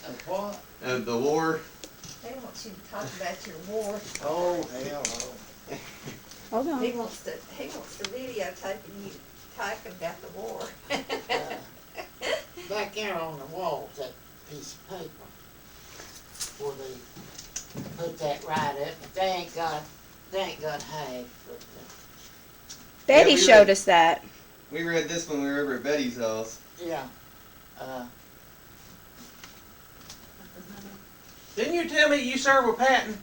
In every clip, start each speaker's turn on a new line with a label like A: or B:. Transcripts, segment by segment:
A: Of what?
B: Of the war.
C: They want you to talk about your war.
A: Oh, hell no.
D: Hold on.
C: He wants to videotaping you talking about the war.
A: Back there on the wall, that piece of paper, where they put that right up, but they ain't got half, but,
D: Betty
B: we
D: showed
B: read-
D: us that.
B: We read this when we were over at Betty's house.
A: yeah,
E: Didn't you tell me you served with Patton?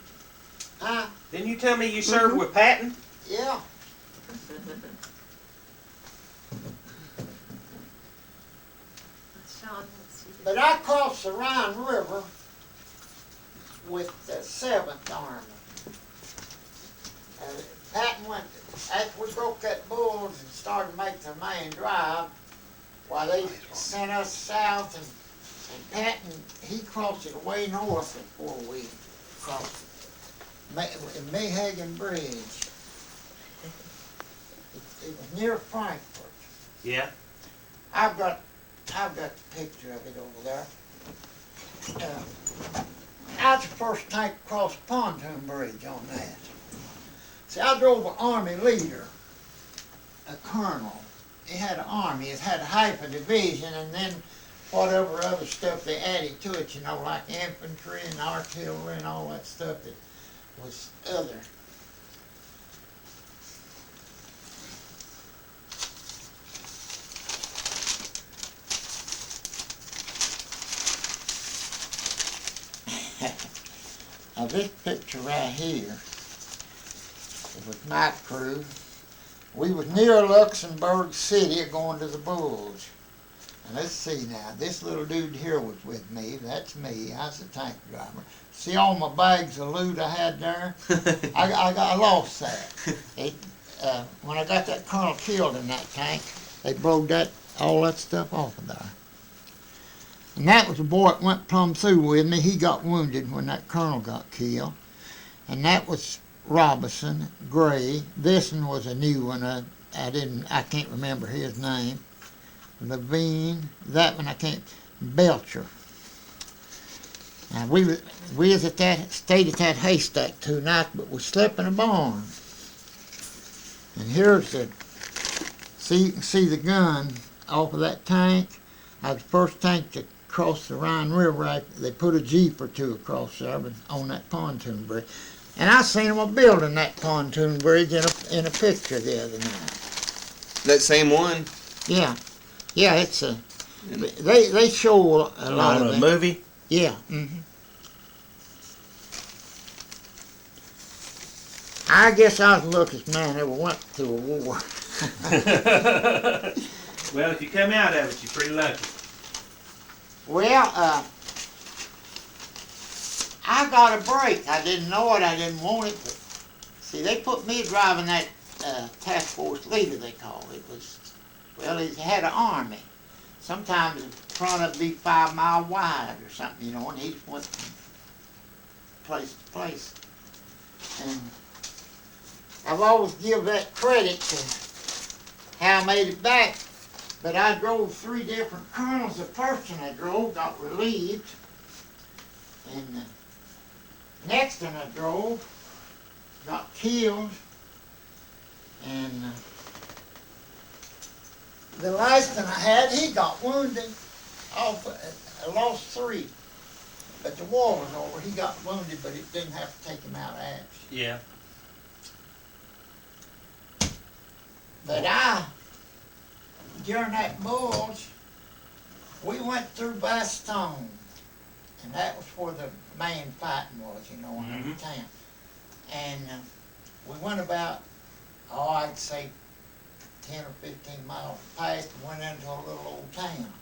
A: huh?
E: Didn't you tell me you served with Patton?
A: Yeah,
C: Sean wants you to.
A: but I crossed the Rhine River with the 7th Army. Patton went, after we broke that bulls and started making the main drive, while they sent us south, and Patton, he crossed it way north before we crossed it. Mayhagen Bridge. It was near Frankfurt.
E: Yeah.
A: I've got the picture of it over there. I was the first tank to cross the pontoon bridge on that. See, I drove an army leader, a colonel. He had an army. It had half a division, and then whatever other stuff they added to it, you know, like infantry and artillery and all that stuff that was other. Now this picture right here, it was my crew. We was near Luxembourg City going to the Bulge. And let's see now, this little dude here was with me. That's me. I was the tank driver. See all my bags of loot I had there? I lost that. When I got that colonel killed in that tank, they blowed all that stuff off of there. And that was the boy that went plumb through with me. He got wounded when that colonel got killed. And that was Robinson, Gray. This one was a new one. I can't remember his name. Levine. That one I can't. Belcher. Now we was at that, stayed at that haystack 2 nights, but we slept in a barn. And here's the, you can see the gun off of that tank. I was the first tank to cross the Rhine River. They put a Jeep or 2 across there on that pontoon bridge. And I seen them building that pontoon bridge in a picture the other night.
B: That same one.
A: Yeah. Yeah, it's a, they show a lot
E: On
A: of
E: a
A: it.
E: movie?
A: Yeah. I guess I was the luckiest man that ever went through a war.
E: Well, if you come out of it, you're pretty lucky.
A: Well, I got a break. I didn't know it. I didn't want it. But see, they put me driving that task force leader, they call it. Well, he had an army. Sometimes the front would be 5 miles wide or something, you know, and he just went from place to place. And I've always give that credit to how I made it back. But I drove 3 different colonels. The first one I drove got relieved. And the next one I drove got killed. And the last one I had, he got wounded. I lost 3. But the war was over. He got wounded, but it didn't have to take him out of action.
E: Yeah.
A: But during that bulge, we went through Bastogne, and that was where the main fighting was, you know, in the town. And we went about, I'd say 10 or 15 miles past and went into a little old town.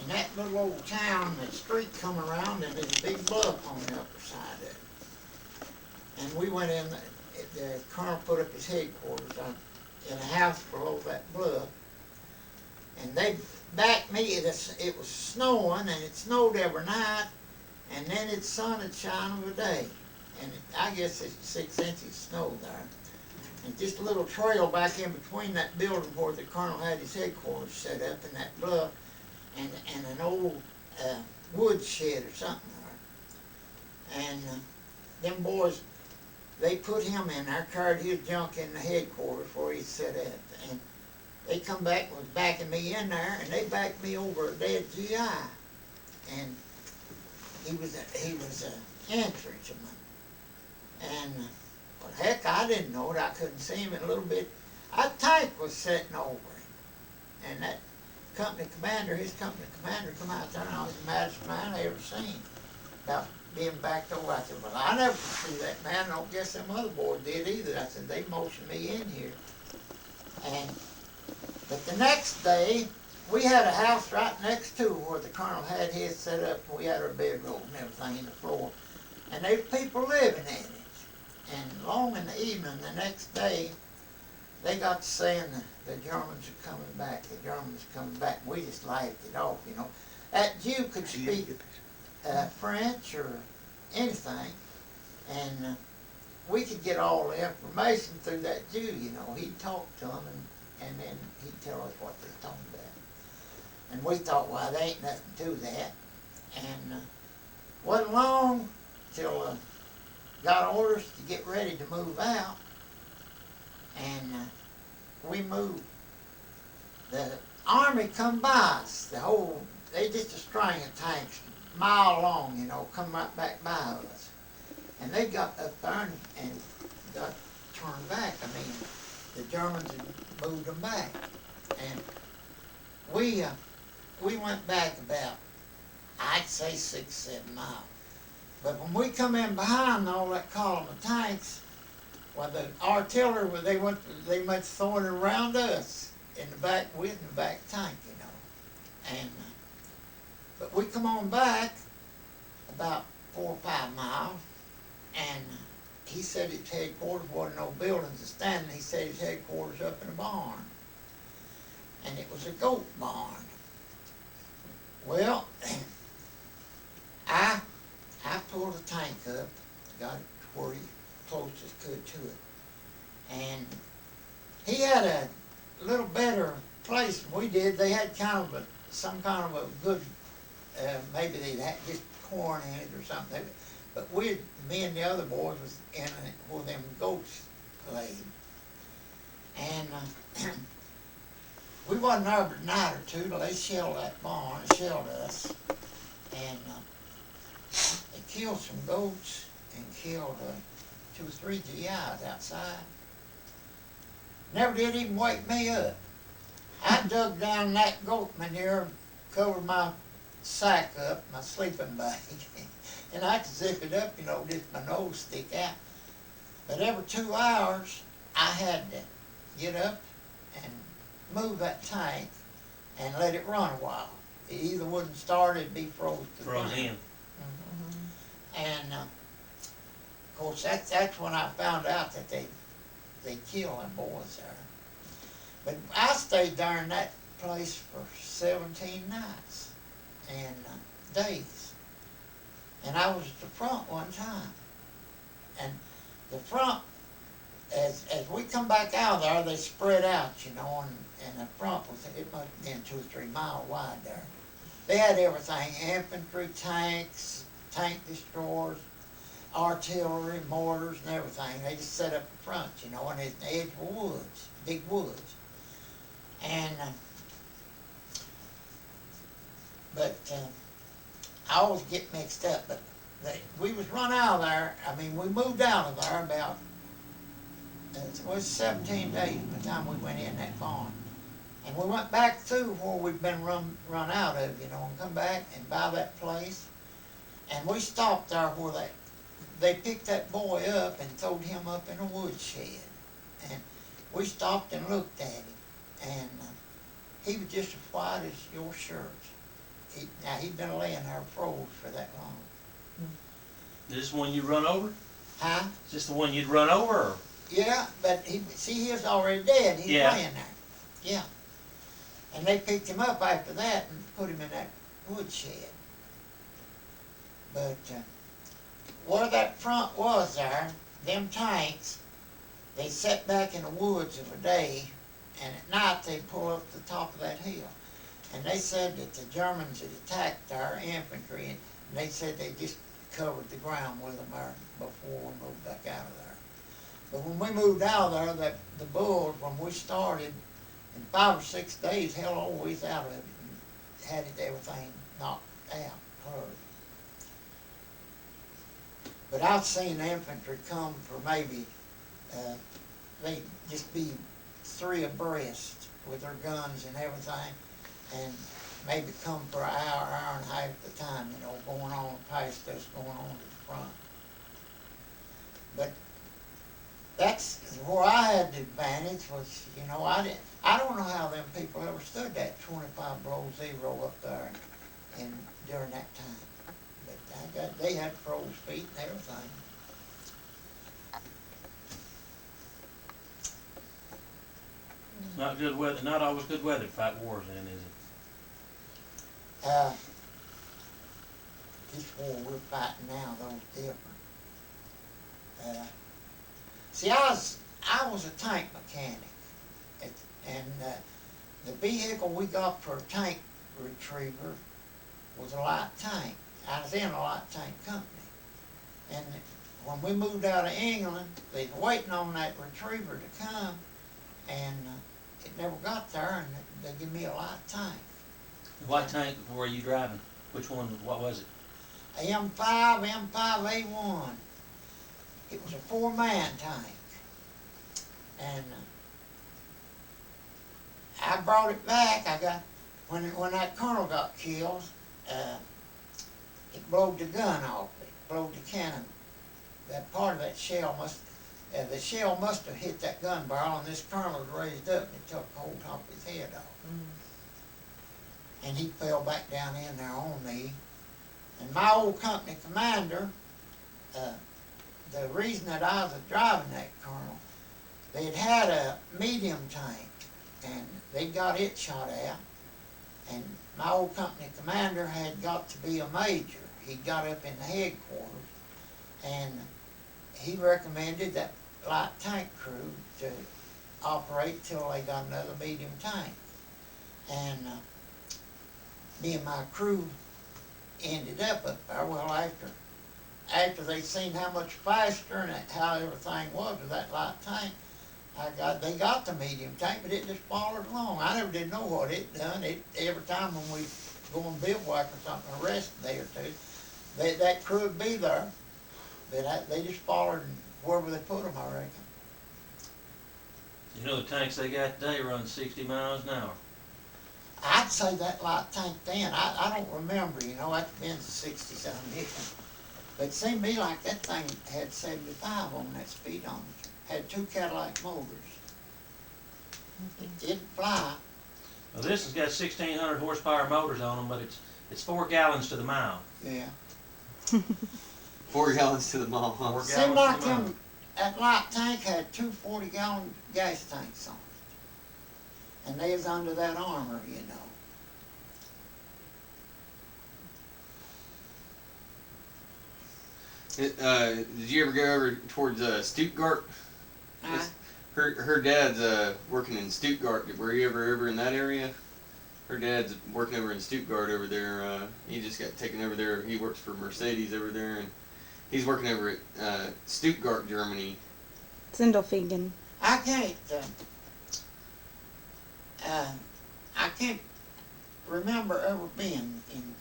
A: And that little old town, the street come around, and there's a big bluff on the upper side of it. And we went in, the colonel put up his headquarters in a house below that bluff. And they backed me, it was snowing, and it snowed every night, and then the sun would shine over day. And I guess it's 6 inches of snow there. And just a little trail back in between that building where the colonel had his headquarters set up in that bluff, and an old woodshed or something there. And them boys, they put him in there, carried his junk in the headquarters where he set at. And they come back and was backing me in there, and they backed me over a dead GI. And he was an infantryman. And well, heck, I didn't know it. I couldn't see him in a little bit. A tank was sitting over him, and that his company commander, come out there, and I was the maddest man I ever seen about being backed over. I said, well, I never see that man. I don't guess them other boys did either. I said, they motioned me in here. But the next day, we had a house right next to where the colonel had his set up. We had our bedroom and everything in the floor. And there were people living in it. And long in the evening, the next day, they got to saying the Germans are coming back, the Germans are coming back. We just laughed it off, you know. That Jew could speak French or anything, and we could get all the information through that Jew, you know. He'd talk to them, and then he'd tell us what they're talking about. And we thought, well, there ain't nothing to that. And wasn't long till got orders to get ready to move out, and we moved. The army come by us, they just a string of tanks, mile long, you know, come right back by us. And they got up there and got turned back. I mean, the Germans had moved them back. And we went back about, I'd say 6-7 miles. But when we come in behind all that column of tanks, well, the artillery, they went throwing it around us in the back, in the back tank, you know. And but we come on back about 4 or 5 miles, and he said his headquarters wasn't no buildings to stand in. He said his headquarters up in a barn, and it was a goat barn. Well, I pulled the tank up, got it to where he close as could to it, and he had a little better place than we did. They had some kind of a good, maybe they had just corn in it or something. But me and the other boys was in it where them goats laid. And we wasn't there but a night or two till they shelled that barn, shelled us. And they killed some goats and killed 2 or 3 GIs outside. Never did even wake me up. I dug down that goat manure, covered my sack up, my sleeping bag, and I could zip it up, you know, just my nose stick out. But every 2 hours, I had to get up and move that tank and let it run a while. It either wouldn't start, it'd be froze to the ground.
E: Frozen in.
A: And of course, that's when I found out that they killed them boys there. But I stayed there in that place for 17 nights and days. And I was at the front one time. And the front, as we come back out there, they spread out, you know, and the front was, it must have been 2 or 3 miles wide there. They had everything, infantry, tanks, tank destroyers, artillery, mortars, and everything. They just set up the front, you know, and it's the edge of woods, big woods. And, I always get mixed up, but we was run out of there. I mean, we moved out of there about, it was 17 days by the time we went in that barn. And we went back through where we'd been run out of, you know, and come back and buy that place. And we stopped there where they picked that boy up and throwed him up in a woodshed. And we stopped and looked at him. And he was just as white as your shirt. Now, he'd been laying there froze for that long.
E: Is this one you run over?
A: Huh?
E: Is this the one you'd run over? Or?
A: Yeah, but he was already dead. He's
E: Yeah.
A: laying there. Yeah. And they picked him up after that and put him in that woodshed. But where that front was there, them tanks, they sat back in the woods of a day, and at night they'd pull up the top of that hill. And they said that the Germans had attacked our infantry, and they said they just covered the ground with them there before we moved back out of there. But when we moved out of there, the bulls, when we started, in 5 or 6 days, hell, always out of it, and had it everything knocked out, cleared. But I've seen infantry come for maybe, they just be 3 abreast with their guns and everything, and maybe come for an hour, hour and a half at a time, you know, going on past us, going on to the front. But that's where I had the advantage was, you know, I don't know how them people ever stood that 25 below zero up there and during that time. But they had froze feet and everything.
E: It's not good weather, not always good weather to fight wars in, is it?
A: This war we're fighting now, though, is different. See, I was a tank mechanic, and the vehicle we got for a tank retriever was a light tank. I was in a light tank company, and when we moved out of England, they was waiting on that retriever to come, and it never got there, and they gave me a light tank.
E: What tank were you driving? Which one, what was it?
A: A M5, M5A1. It was a 4-man tank. And I brought it back. I got, when that colonel got killed, it blowed the gun off. It blowed the cannon. That part of that shell the shell must have hit that gun barrel, and this colonel was raised up and it took the whole top of his head off. And he fell back down in there on me. And my old company commander, the reason that I was driving that colonel, they'd had a medium tank, and they got it shot at, and my old company commander had got to be a major. He got up in the headquarters, and he recommended that light tank crew to operate till they got another medium tank. And me and my crew ended up there. Well, after they seen how much faster and how everything was with that light tank, they got the medium tank, but it just followed along. I never did know what it done. Every time when we go on bivouac or something, a rest day or two, that crew would be there, but they just followed wherever they put them, I reckon.
E: You know the tanks they got today run 60 miles an hour.
A: I'd say that light tank then, I don't remember, you know, that's been 60-something years. But it seemed to me like that thing had 75 on that speedometer. Had 2 Cadillac motors. It didn't fly.
E: Well, this has got 1,600 horsepower motors on them, but it's 4 gallons to the mile.
A: Yeah.
B: 4 gallons to the mile, huh?
E: 4
A: Seemed
E: gallons
A: like
E: to the mile.
A: that light tank had 2 40-gallon gas tanks on it. And they was under that armor, you know.
B: Did you ever go over towards Stuttgart?
A: I,
B: Her dad's working in Stuttgart. Were you ever in that area? Her dad's working over in Stuttgart over there. He just got taken over there. He works for Mercedes over there, and he's working over at Stuttgart, Germany.
D: Sindelfingen.
A: I can't remember ever being in,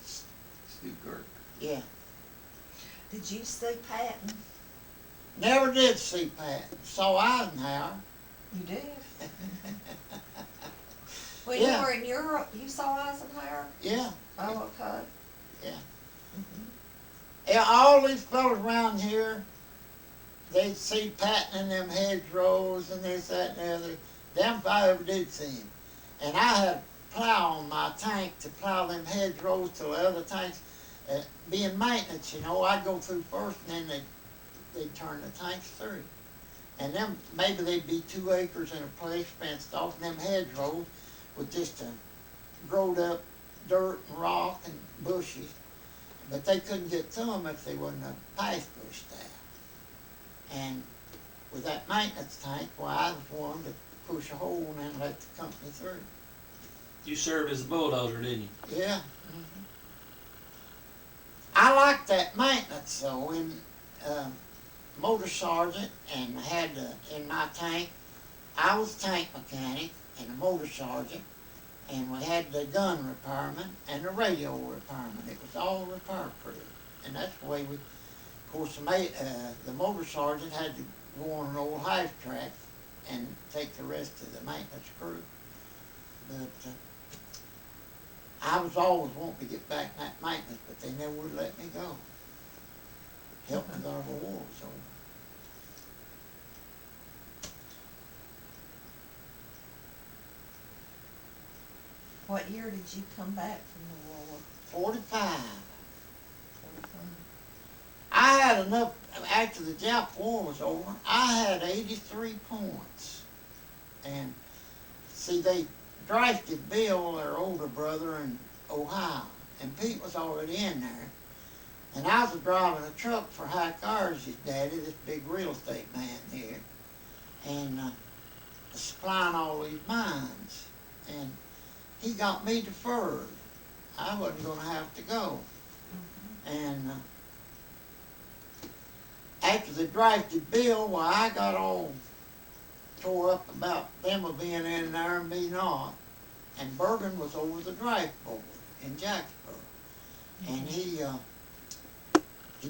B: Stuttgart.
A: yeah.
C: Did you see Patton?
A: Never did see Patton. Saw Eisenhower.
C: You did? When
A: Yeah.
C: you were in Europe, you saw Eisenhower?
A: Yeah,
C: Oh, okay.
A: yeah. Yeah, all these fellas around here, they'd see Patton in them hedgerows and this, that, and the other. Damn if I ever did see him. And I had a plow on my tank to plow them hedgerows till the other tanks, being maintenance, you know, I'd go through first and then they'd turn the tanks through. And then maybe they'd be 2 acres in a place fenced off, and them hedgerows with just growed up dirt and rock and bushes. But they couldn't get to them if they wasn't a path bush there. And with that maintenance tank, well, I was one to push a hole and then let the company through.
E: You served as a bulldozer, didn't you?
A: Yeah. I like that maintenance though. When motor sergeant and had in my tank, I was tank mechanic and a motor sergeant, and we had the gun repairman and the radio repairman. It was all repair crew, and that's the way we. Of course, the motor sergeant had to go on an old half track and take the rest of the maintenance crew. But I was always wanting to get back in that maintenance, but they never would let me go. Help me with our war was over.
C: What year did you come back from the war?
A: 45. I had enough, after the Jap War was over, I had 83 points. And see, they drafted Bill, their older brother, in Ohio, and Pete was already in there. And I was driving a truck for Hack Ours, his daddy, this big real estate man here, and supplying all these mines. And he got me deferred. I wasn't going to have to go. And after they drafted Bill, well, I got all tore up about them being in there and me not. And Bergen was over the draft board in Jacksboro. And he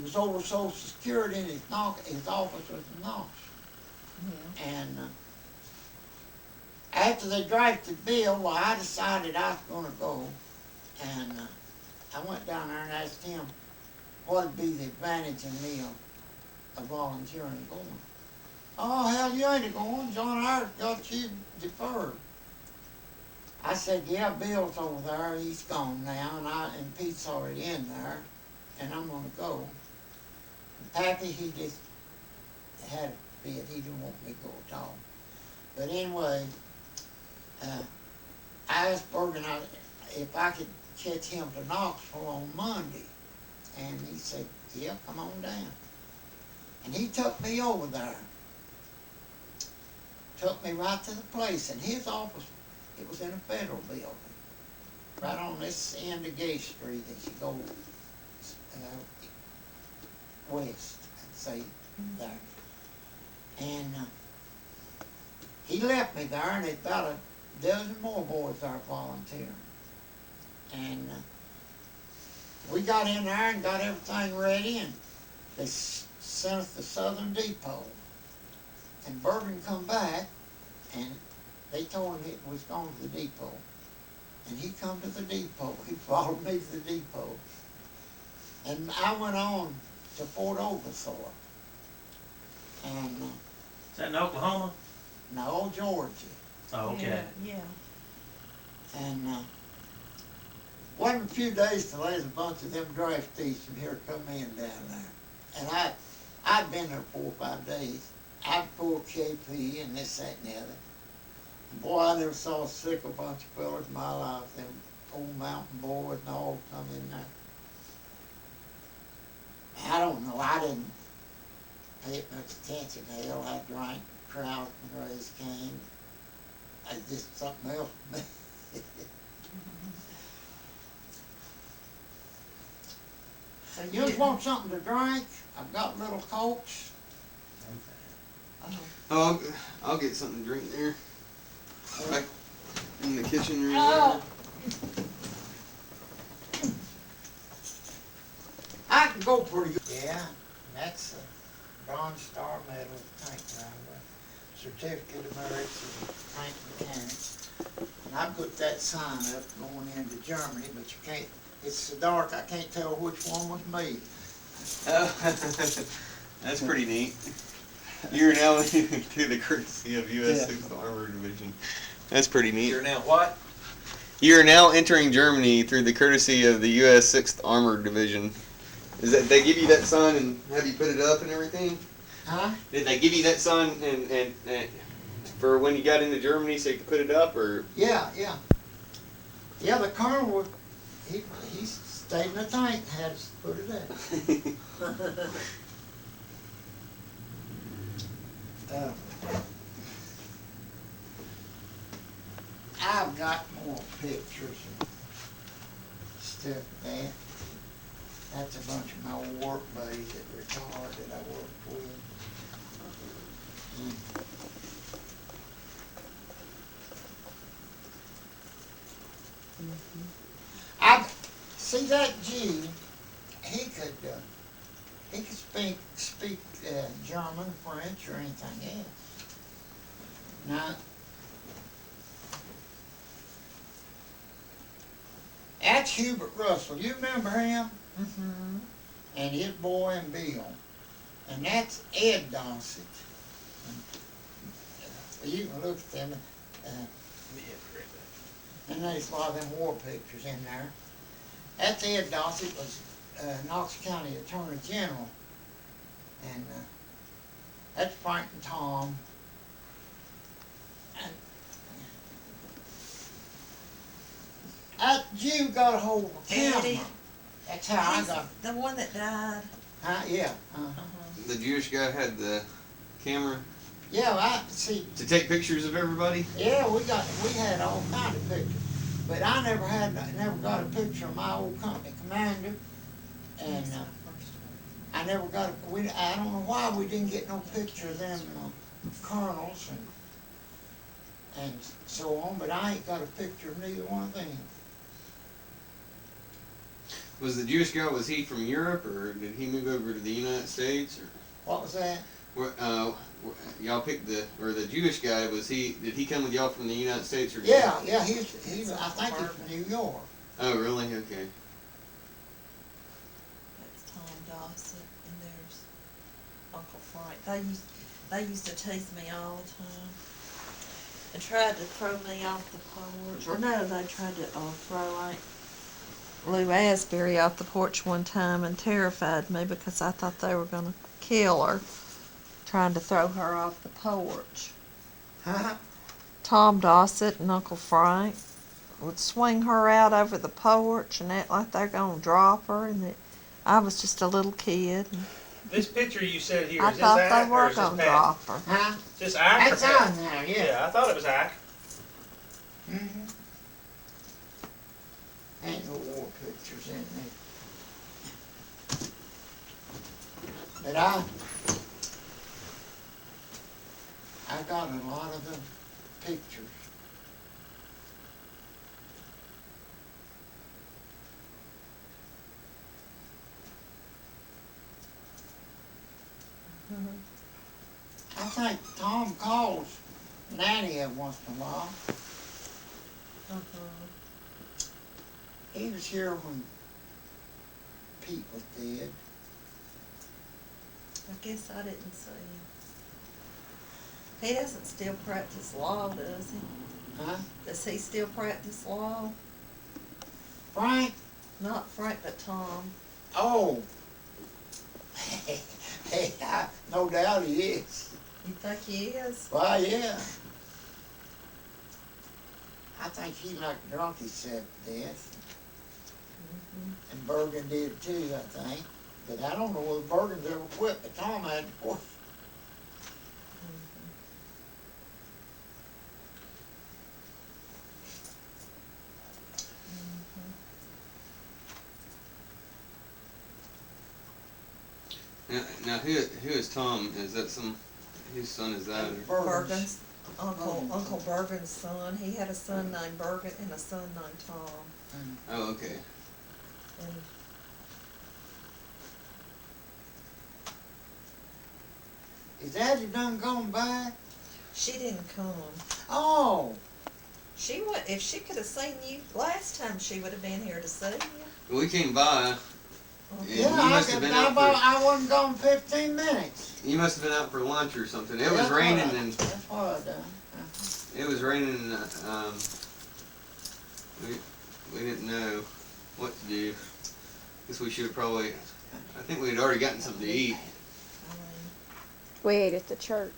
A: was over Social Security, and his office was in Knox.
C: Yeah.
A: And after they drafted Bill, well, I decided I was going to go. And I went down there and asked him what would be the advantage in me of volunteering going. Oh, hell, you ain't going. John Hart got you deferred. I said, yeah, Bill's over there. He's gone now, and Pete's already in there, and I'm going to go. And Pappy, he just had a bid. He didn't want me to go at all. But anyway, I asked Bergen if I could catch him to Knoxville on Monday. And he said, yeah, come on down. And he took me over there. Took me right to the place. And his office, it was in a federal building. Right on this end of Gay Street as you go west, I'd say, there. And he left me there, and about a dozen more boys there volunteering. And we got in there and got everything ready, and they sent us to Southern Depot. And Bergen come back, and they told him it was going to the depot. And he come to the depot. He followed me to the depot. And I went on to Fort Oglethorpe. And
E: Is that in Oklahoma?
A: no, Georgia.
E: Oh, okay.
C: Yeah.
A: And wasn't a few days till there's a bunch of them draftees from here come in down there. And I'd been there 4 or 5 days. I'd pulled KP and this, that, and the other. And boy, I never saw a sicker bunch of fellas in my life. Them old mountain boys and all come in there. I don't know, I didn't pay it much attention. Hell, I drank trout and raised cane. I just something else to me.
C: So
A: You just want something to drink? I've got little Cokes.
B: Oh, I'll get something to drink there. Back in the kitchen room.
C: Oh.
A: I can go pretty good. Yeah, that's a Bronze Star Medal tank driver, certificate of merit as a tank mechanic. And I put that sign up going into Germany, but you can't, it's so dark I can't tell which one was me.
B: Oh, that's pretty neat. You're now to the courtesy of U.S. 6th Armored Division. That's pretty neat.
F: You're now what?
B: You're now entering Germany through the courtesy of the U.S. 6th Armored Division. Is that they give you that sign and have you put it up and everything?
A: Huh?
B: Did they give you that sign and for when you got into Germany so you could put it up, or?
A: Yeah. Yeah, the colonel, he stayed in the tank, had us put it up. I've got more pictures and stuff like that. That's a bunch of my old work buddies that retired that I worked with. I see that Jew. He could speak German, French, or anything else. Now, that's Hubert Russell. You remember him?
C: Mm-hmm.
A: And his boy and Bill. And that's Ed Dossett. You can look at them. And there's a lot of them war pictures in there. That's Ed Dossett, was Knox County Attorney General. And that's Frank and Tom. And that Jew got a hold of a camera.
C: Eddie.
A: That's how I
C: He's
A: got.
C: the one that died.
A: Yeah.
B: The Jewish guy had the camera
A: Yeah, I see.
B: to take pictures of everybody.
A: Yeah, we had all kind of pictures, but I never got a picture of my old company commander, and I never got. I don't know why we didn't get no picture of them colonels and so on, but I ain't got a picture of neither one of them.
B: Was the Jewish guy, was he from Europe, or did he move over to the United States, or
A: What was that?
B: y'all picked the Jewish guy, did he come with y'all from the United States, or did
A: Yeah, he's I think he's from New York.
B: Oh, really? Okay.
C: That's Tom Dossett, and there's Uncle Frank. They used to tease me all the time and tried to throw me off the porch. Or no, they tried to throw like Lou Asbury off the porch one time and terrified me because I thought they were gonna kill her, trying to throw her off the porch.
A: Huh?
C: Tom Dossett and Uncle Frank would swing her out over the porch and act like they're gonna drop her, and I was just a little kid. And
E: This picture you said here,
C: I
E: is this
C: thought they
E: Ike or
C: were
E: is this
C: gonna
E: Pat?
C: drop her.
A: Huh?
E: Is this Ike or
A: That's
E: Pat?
A: on there, yeah.
E: Yeah, I thought it was Ike.
A: Mm-hmm. Ain't no war pictures in there. But I got a lot of the pictures. I think Tom calls Nanny every once in a while. He was here when Pete was dead.
C: I guess I didn't see him. He doesn't still practice law, does he?
A: Huh?
C: Does he still practice law?
A: Frank?
C: Not Frank, but Tom.
A: Oh. Hey, no doubt he is.
C: You think he is?
A: Why, yeah. I think he like drunk himself to death. And Bergen did too, I think. But I don't know whether Bergen's ever quit, but Tom had to quit.
B: Now who is Tom? Is that whose son is that?
C: Bergen's Uncle Bergen's son. He had a son named Bergen and a son named Tom.
B: Oh, okay.
C: And
A: Is Daddy done gone back?
C: she didn't come.
A: Oh.
C: She would, if she could have seen you last time, she would have been here to see you.
B: We came by.
A: Yeah,
B: You must have been out
A: I wasn't gone 15 minutes.
B: You must have been out for lunch or something. It was
A: That's
B: raining
A: what I-
B: and
A: That's what I done.
B: it was raining. We didn't know what to do. Guess we should have probably. I think we had already gotten something to eat.
D: We ate at the church.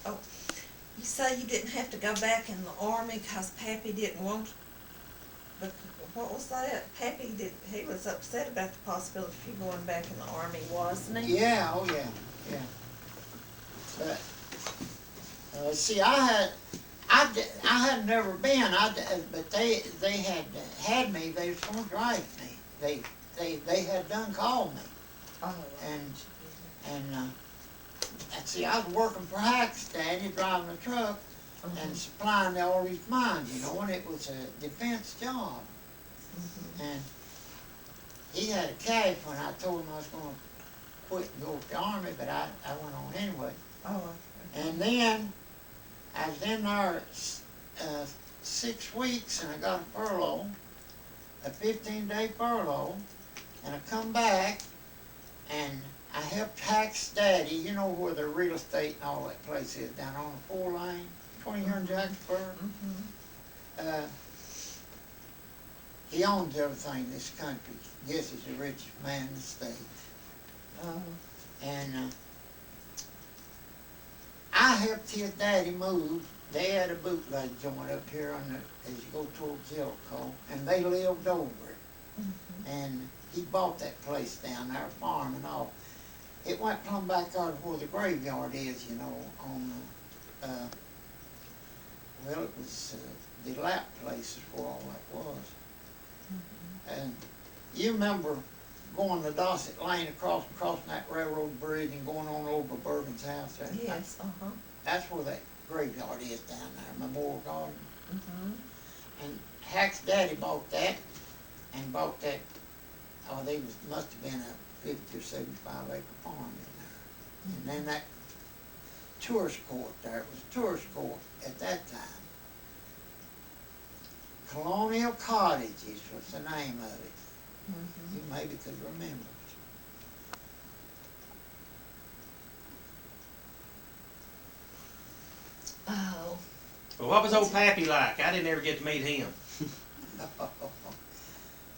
C: You say you didn't have to go back in the army because Pappy didn't want, but what was that? Pappy he was upset about the possibility of you going back in the army, wasn't he?
A: Yeah, oh yeah, yeah. But, see, I had never been, but they had me, they was gonna drive me. They had done called me.
C: Oh,
A: And see, I was working for Hack's daddy, driving a truck and supplying all these mines, you know, and it was a defense job. And he had a cash when I told him I was gonna quit and go with the army, but I went on anyway.
C: Oh,
A: And then I was in there 6 weeks and I got a furlough, a 15-day furlough, and I come back and I helped Hack's daddy, you know where the real estate and all that place is, down on the 4-lane, between here and Jacksonville. He owns everything in this country. Guess he's the richest man in the state. And I helped his daddy move. They had a bootleg joint up here on the, as you go towards Jellicoe, and they lived over it. And he bought that place down there, farm and all. It went plumb back out where the graveyard is, you know, on well, it was the lap place is where all that was. And you remember going to Dossett Lane crossing that railroad bridge and going on over Bergen's house there?
C: yes,
A: That's where that graveyard is down there, Memorial Garden. And Hack's daddy bought that, and bought that, oh, they must have been a 50 or 75 acre farm in there. And then that tourist court there, it was a tourist court at that time. Colonial Cottages was the name of it. You maybe could remember it.
C: Oh,
E: Well, what was old Pappy like? I didn't ever get to meet him.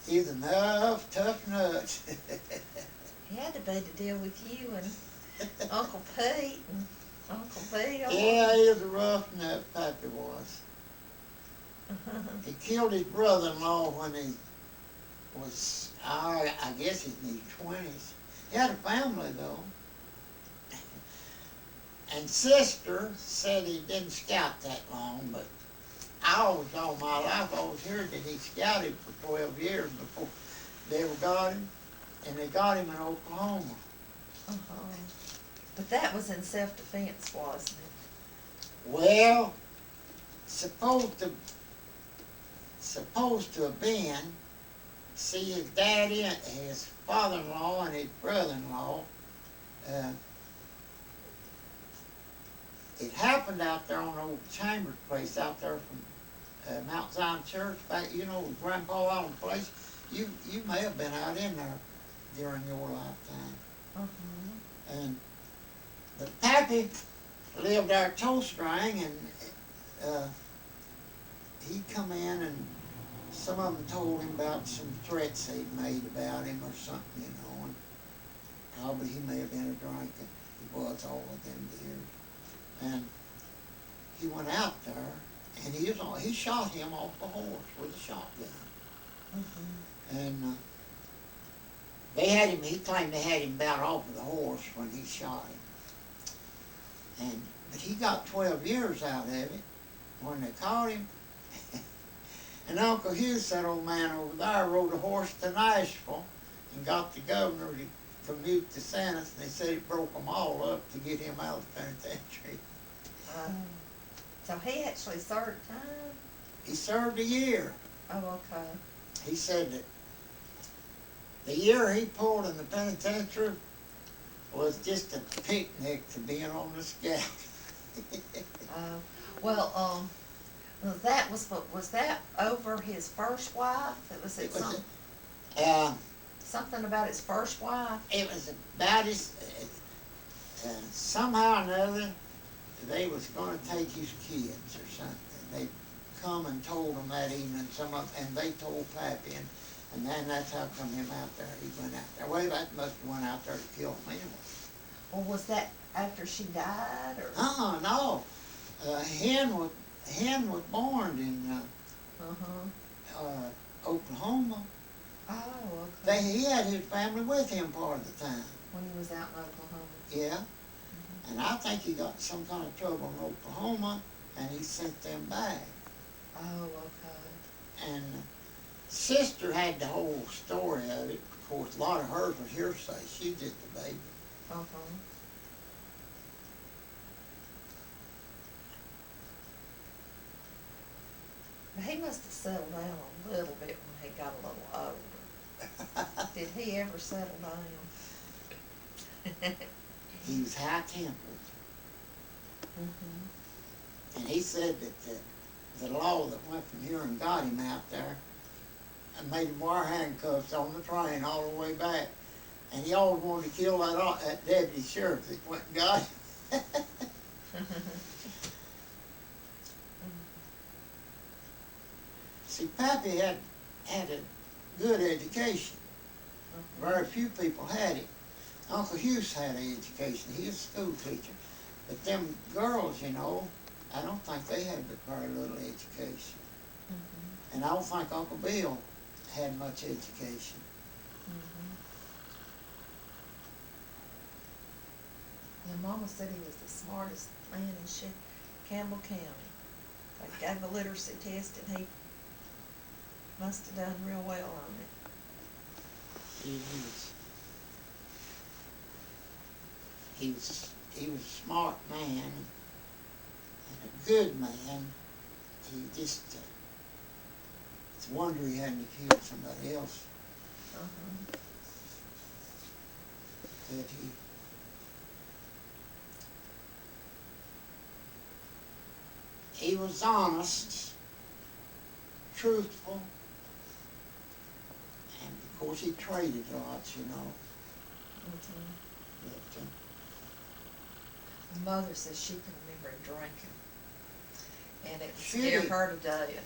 A: He's enough tough nuts.
C: he had to be to deal with you and Uncle Pete and Uncle Bill.
A: Yeah, he was a rough nut, Pappy was. He killed his brother-in-law when he was, I guess he's in his 20s. He had a family though. And sister said he didn't scout that long, but I always, all my life, I always heard that he scouted for 12 years before they ever got him. And they got him in Oklahoma.
C: But that was in self-defense, wasn't it?
A: Well, supposed to have been, see his daddy and his father-in-law and his brother-in-law, it happened out there on old Chambers place out there from Mount Zion Church, back, you know, Grandpa Allen place. You may have been out in there during your lifetime. And the Pappy lived there at Toe String, and he come in and some of them told him about some threats they'd made about him or something, you know, and probably he may have been a drinker. He was all of them years. And he went out there and he shot him off the horse with a shotgun. And they had him, he claimed they had him about off of the horse when he shot him. But he got 12 years out of it when they caught him. And Uncle Hugh, that old man over there, rode a horse to Nashville and got the governor to commute the sentence, and they said it broke them all up to get him out of the penitentiary.
C: So he actually served time?
A: He served a year.
C: Oh, okay.
A: He said that the year he pulled in the penitentiary was just a picnic to being on the scout.
C: Well, was that over his first wife?
A: It was
C: something about his first wife?
A: It was about his, somehow or another, they was gonna take his kids or something. They come and told him that evening, and they told Pappy, and then that's how come him out there. He went out there. Well, that must have went out there to kill him anyway.
C: Well, was that after she died, or?
A: No. Hen was born in Oklahoma.
C: Oh, okay.
A: He had his family with him part of the time.
C: When he was out in Oklahoma.
A: Yeah. And I think he got some kind of trouble in Oklahoma, and he sent them back.
C: Oh, okay.
A: And sister had the whole story of it. Of course, a lot of hers was hearsay. She's just a baby.
C: Uh-huh. But he must have settled down a little bit when he got a little older. Did he ever settle down?
A: He was high-tempered.
C: Mhm.
A: And he said that the law that went from here and got him out there and made him wear handcuffs on the train all the way back. And he always wanted to kill that deputy sheriff that went and got him. See, Pappy had a good education. Very few people had it. Uncle Hughes had an education. He was a school teacher. But them girls, you know, I don't think they had but very little education.
C: Mhm.
A: And I don't think Uncle Bill had much education.
C: Mhm. And Mama said he was the smartest man in Campbell County. They gave the literacy test and he must have done real well on it.
A: He was a smart man and a good man. He just, it's a wonder he hadn't killed somebody else.
C: Uh-huh.
A: That he was honest, truthful, and of course he traded lots, you know.
C: Mhm.
A: But,
C: Mother says she can remember him drinking. And it would
A: She
C: scare
A: did.
C: her to death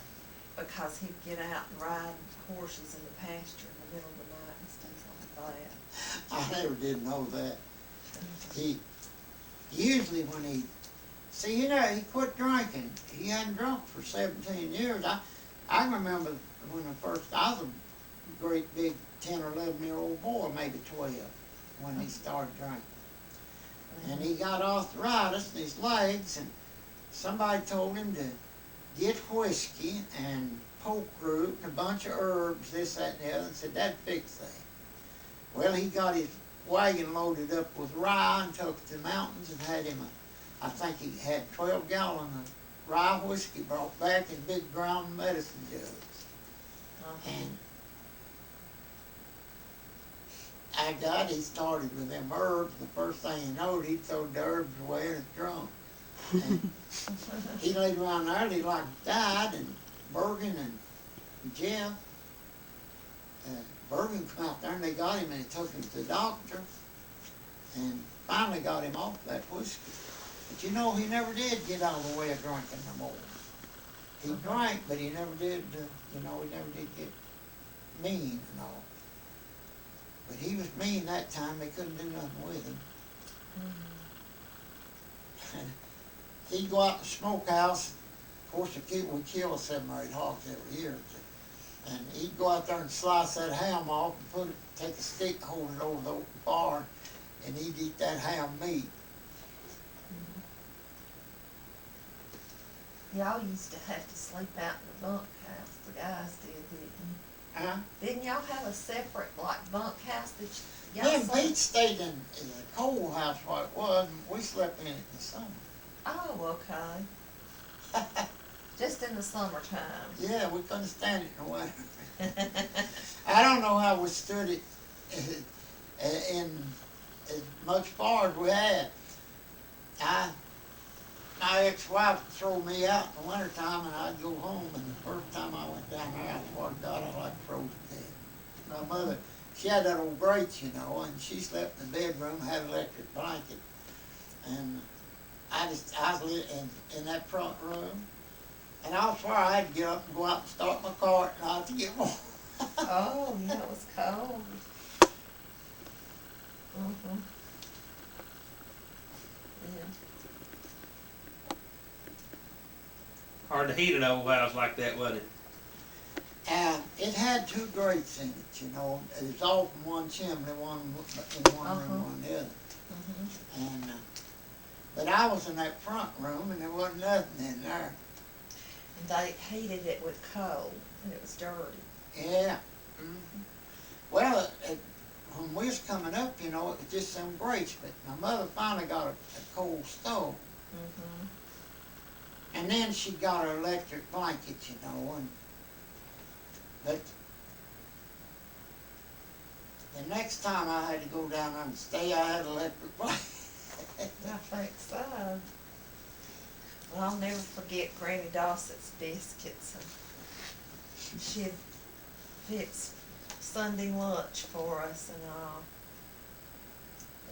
C: because he'd get out and ride horses in the pasture in the middle of the night and stuff like that.
A: I never did know that. He usually when he he quit drinking. He hadn't drunk for 17 years. I remember when I was a great big 10 or 11-year-old boy, maybe 12, when he started drinking. And he got arthritis in his legs, and somebody told him to get whiskey and poke root and a bunch of herbs, this, that, and the other, and said that'd fix that. Well, he got his wagon loaded up with rye and took it to the mountains and had him I think he had 12 gallons of rye whiskey brought back in big ground medicine jugs. And he started with them herbs. The first thing he knowed, he'd throw the herbs away and was drunk. And he laid around there, he like died, and Bergen and Jeff, Bergen come out there and they got him and they took him to the doctor and finally got him off that whiskey. But you know, he never did get out of the way of drinking no more. He drank, but he never did, he never did get mean and all. But he was mean that time, they couldn't do nothing with him. He'd go out to the smokehouse. Of course, we kill 7 or 8 hogs every year. And he'd go out there and slice that ham off and take a stick, hold it over the open fire, and he'd eat that ham meat.
C: Y'all used to have to sleep out in the bunkhouse, the guys did, didn't you?
A: Huh?
C: Didn't y'all have a separate, like, bunkhouse that
A: Me
C: y'all
A: and
C: slept?
A: Pete stayed in the coal house where it was, and we slept in it in the summer.
C: Oh, okay. Just in the summertime.
A: Yeah, we couldn't stand it in the winter. I don't know how we stood it in as much far as we had. My ex-wife would throw me out in the wintertime and I'd go home, and the first time I went down there, I swore to God, I like frozen to death. My mother, she had that old grate, you know, and she slept in the bedroom, had an electric blanket, and I was in that front room, and I swear I had to get up and go out and start my car at night to get warm.
C: Oh, yeah, it was cold. Mhm. Yeah.
E: Hard to heat an old house like that, wasn't it?
A: It had 2 grates in it, you know. It was all from one chimney, one in one room, one in the other.
C: Mhm.
A: And But I was in that front room and there wasn't nothing in there.
C: And they heated it with coal, and it was dirty.
A: Yeah. Well, when we was coming up, you know, it was just some grates, but my mother finally got a coal stove.
C: Mm-hmm.
A: And then she got her electric blanket, you know, but the next time I had to go down there and stay, I had an electric blanket.
C: I think so. Well, I'll never forget Granny Dossett's biscuits. And she'd fix Sunday lunch for us and all.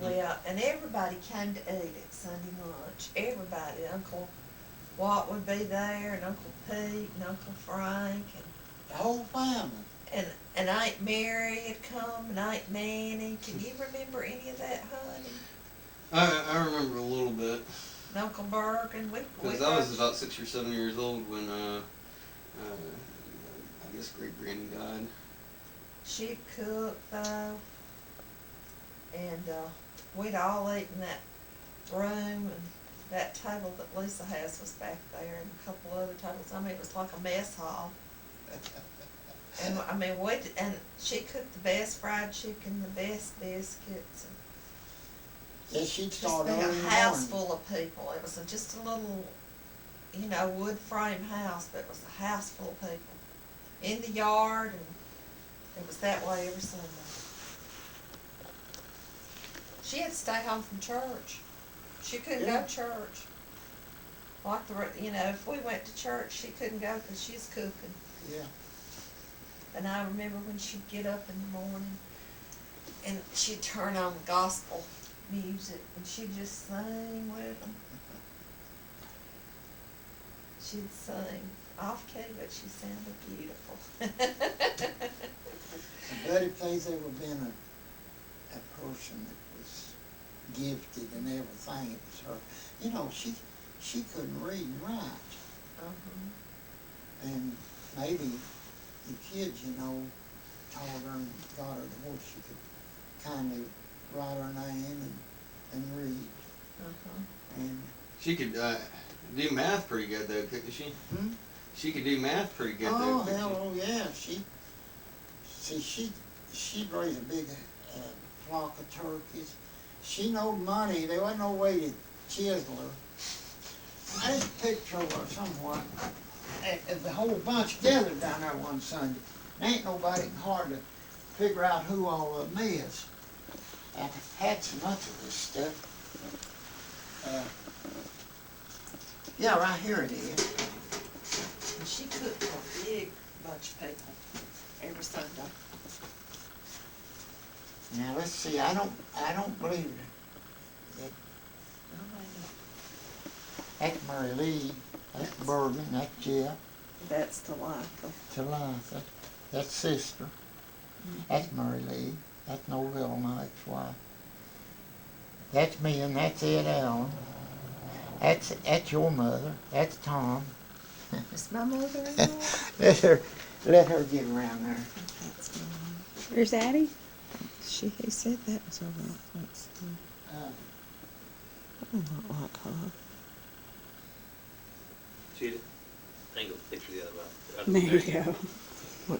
C: Well, and everybody came to eat at Sunday lunch. Everybody. Uncle Walt would be there, and Uncle Pete, and Uncle Frank,
A: The whole family.
C: and Aunt Mary had come, and Aunt Nanny. Can you remember any of that, honey?
B: I remember a little bit.
C: And Uncle Bergen.
B: Because I was about 6 or 7 years old when, I guess great granny died.
C: She'd cook though, and we'd all eat in that room, and that table that Lisa has was back there, and a couple other tables. I mean, it was like a mess hall. And I mean, and she cooked the best fried chicken, the best biscuits, and
A: Yeah, she'd
C: just
A: start
C: been
A: early
C: a
A: in the
C: house
A: morning.
C: full of people. It was just a little, you know, wood frame house, but it was a house full of people in the yard, and it was that way every Sunday. She had to stay home from church. She couldn't go
A: Yeah.
C: to church. Like you know, if we went to church, she couldn't go because she's cooking.
A: Yeah.
C: And I remember when she'd get up in the morning and she'd turn on gospel music and she'd just sing with them. She'd sing off key, but she sounded beautiful.
A: If Betty Play's ever been a person that was gifted and everything, it was her. You know, she couldn't read and write.
C: Uh-huh.
A: And maybe the kids, you know, taught her and got her to where she could kind of write her name and read.
C: Uh-huh.
A: And
B: She could do math pretty good though, couldn't she?
A: Hmm?
B: She could do math pretty good
A: oh
B: though, couldn't
A: hell, oh yeah, she'd raise a big flock of turkeys. She knowed money. There wasn't no way to chisel her. There's a picture of her somewhere. The whole bunch gathered down there one Sunday. There ain't nobody can hardly figure out who all of them is. I've had so much of this stuff. Yeah, right here it is.
C: And she cooked for a big bunch of people every Sunday.
A: Now let's see. I don't believe that that's Mary Lee. That's Bergen. That's Jeff.
C: That's Talitha.
A: Talitha. That's sister. That's Mary Lee. That's Novella, my ex-wife. That's me, and that's Ed Allen. That's your mother. That's Tom.
C: Is my mother-in-law?
A: Let her get around there.
C: That's my mom.
D: Where's Addie?
C: He said that was over at Flint's. I do not like her.
F: Cheetah. Angle the picture the other way.
D: There you go.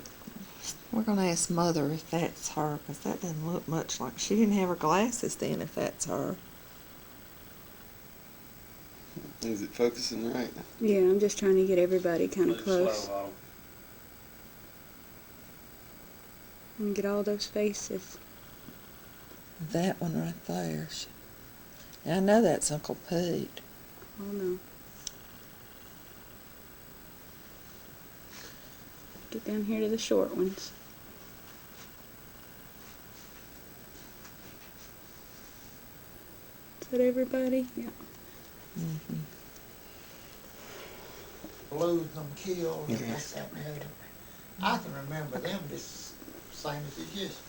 C: We're gonna ask Mother if that's her, 'cause that doesn't look much like, she didn't have her glasses then, if that's her.
B: Is it focusing right?
D: Yeah, I'm just trying to get everybody kind of
F: Move
D: close.
F: slow, Autumn.
D: And get all those faces.
C: That one right there. I know that's Uncle Pete.
D: Oh no. Get down here to the short ones. Is that everybody? Yeah.
C: Mm-hmm.
A: Blues them killed. And that's that and the other. I can remember them just same as it used to.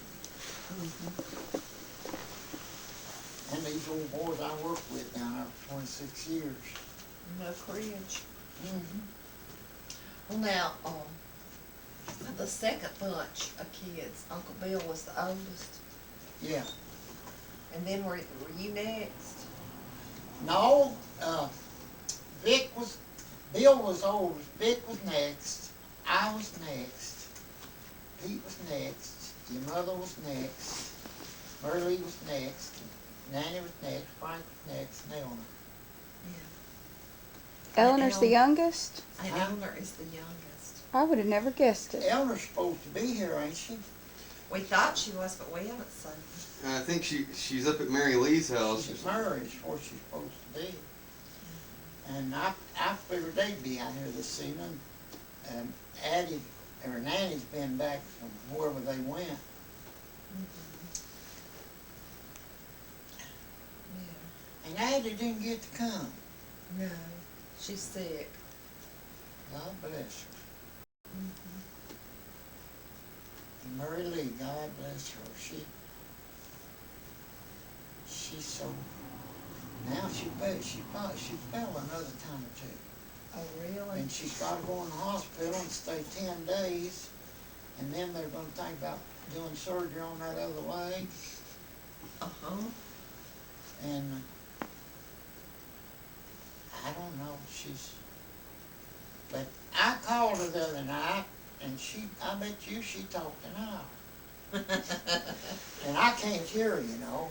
A: And these old boys I worked with down there for 26 years.
C: No Ridge.
A: Mm-hmm.
C: Well, now, the second bunch of kids, Uncle Bill was the oldest,
A: Yeah.
C: and then were you next?
A: No, Bill was old, Vic was next, I was next, Pete was next, your mother was next, Mary Lee was next, Nanny was next, Frank was next, and Eleanor.
D: Eleanor's the
C: El-
D: youngest?
C: And
A: Huh?
C: Eleanor is the youngest.
D: I would have never guessed it.
A: Eleanor's supposed to be here, ain't she?
C: We thought she was, but we haven't seen her.
B: I think she's up at Mary Lee's house.
A: She's married, is where she's supposed to be. And I figured they'd be out here this evening. Addie, or Nanny's been back from wherever they went.
C: Yeah.
A: And Addie didn't get to come.
C: No, she's sick.
A: God bless her. And Mary Lee, God bless her. She's so, now she fell another time or two.
C: Oh, really?
A: And she's got to go in the hospital and stay 10 days. And then they're going to think about doing surgery on that other leg.
C: Uh-huh.
A: And I don't know, but I called her the other night, and I bet you she talked an hour. And I can't hear her, you know,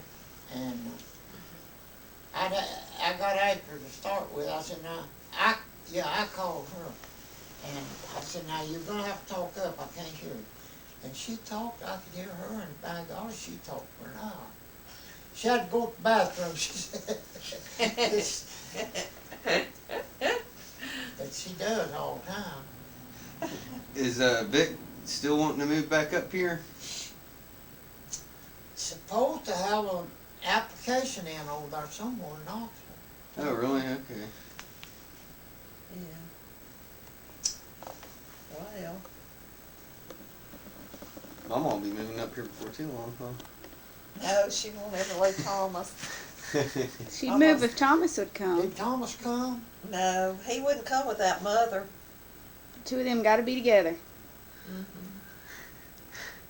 A: and I got after her to start with. I said, now, I called her, and I said, now, you're going to have to talk up, I can't hear you. And she talked, I could hear her, and by golly, she talked for an hour. She had to go to the bathroom, she said. But she does all the time.
B: Is Vic still wanting to move back up here?
A: Supposed to have an application in over there somewhere in Knoxville.
B: Oh, really? Okay.
C: Yeah. Well,
B: Mama will be moving up here before too long, huh?
C: no, she won't ever leave Thomas.
D: She'd move if Thomas would come.
A: Did Thomas come?
C: No, he wouldn't come without Mother.
D: Two of them got to be together.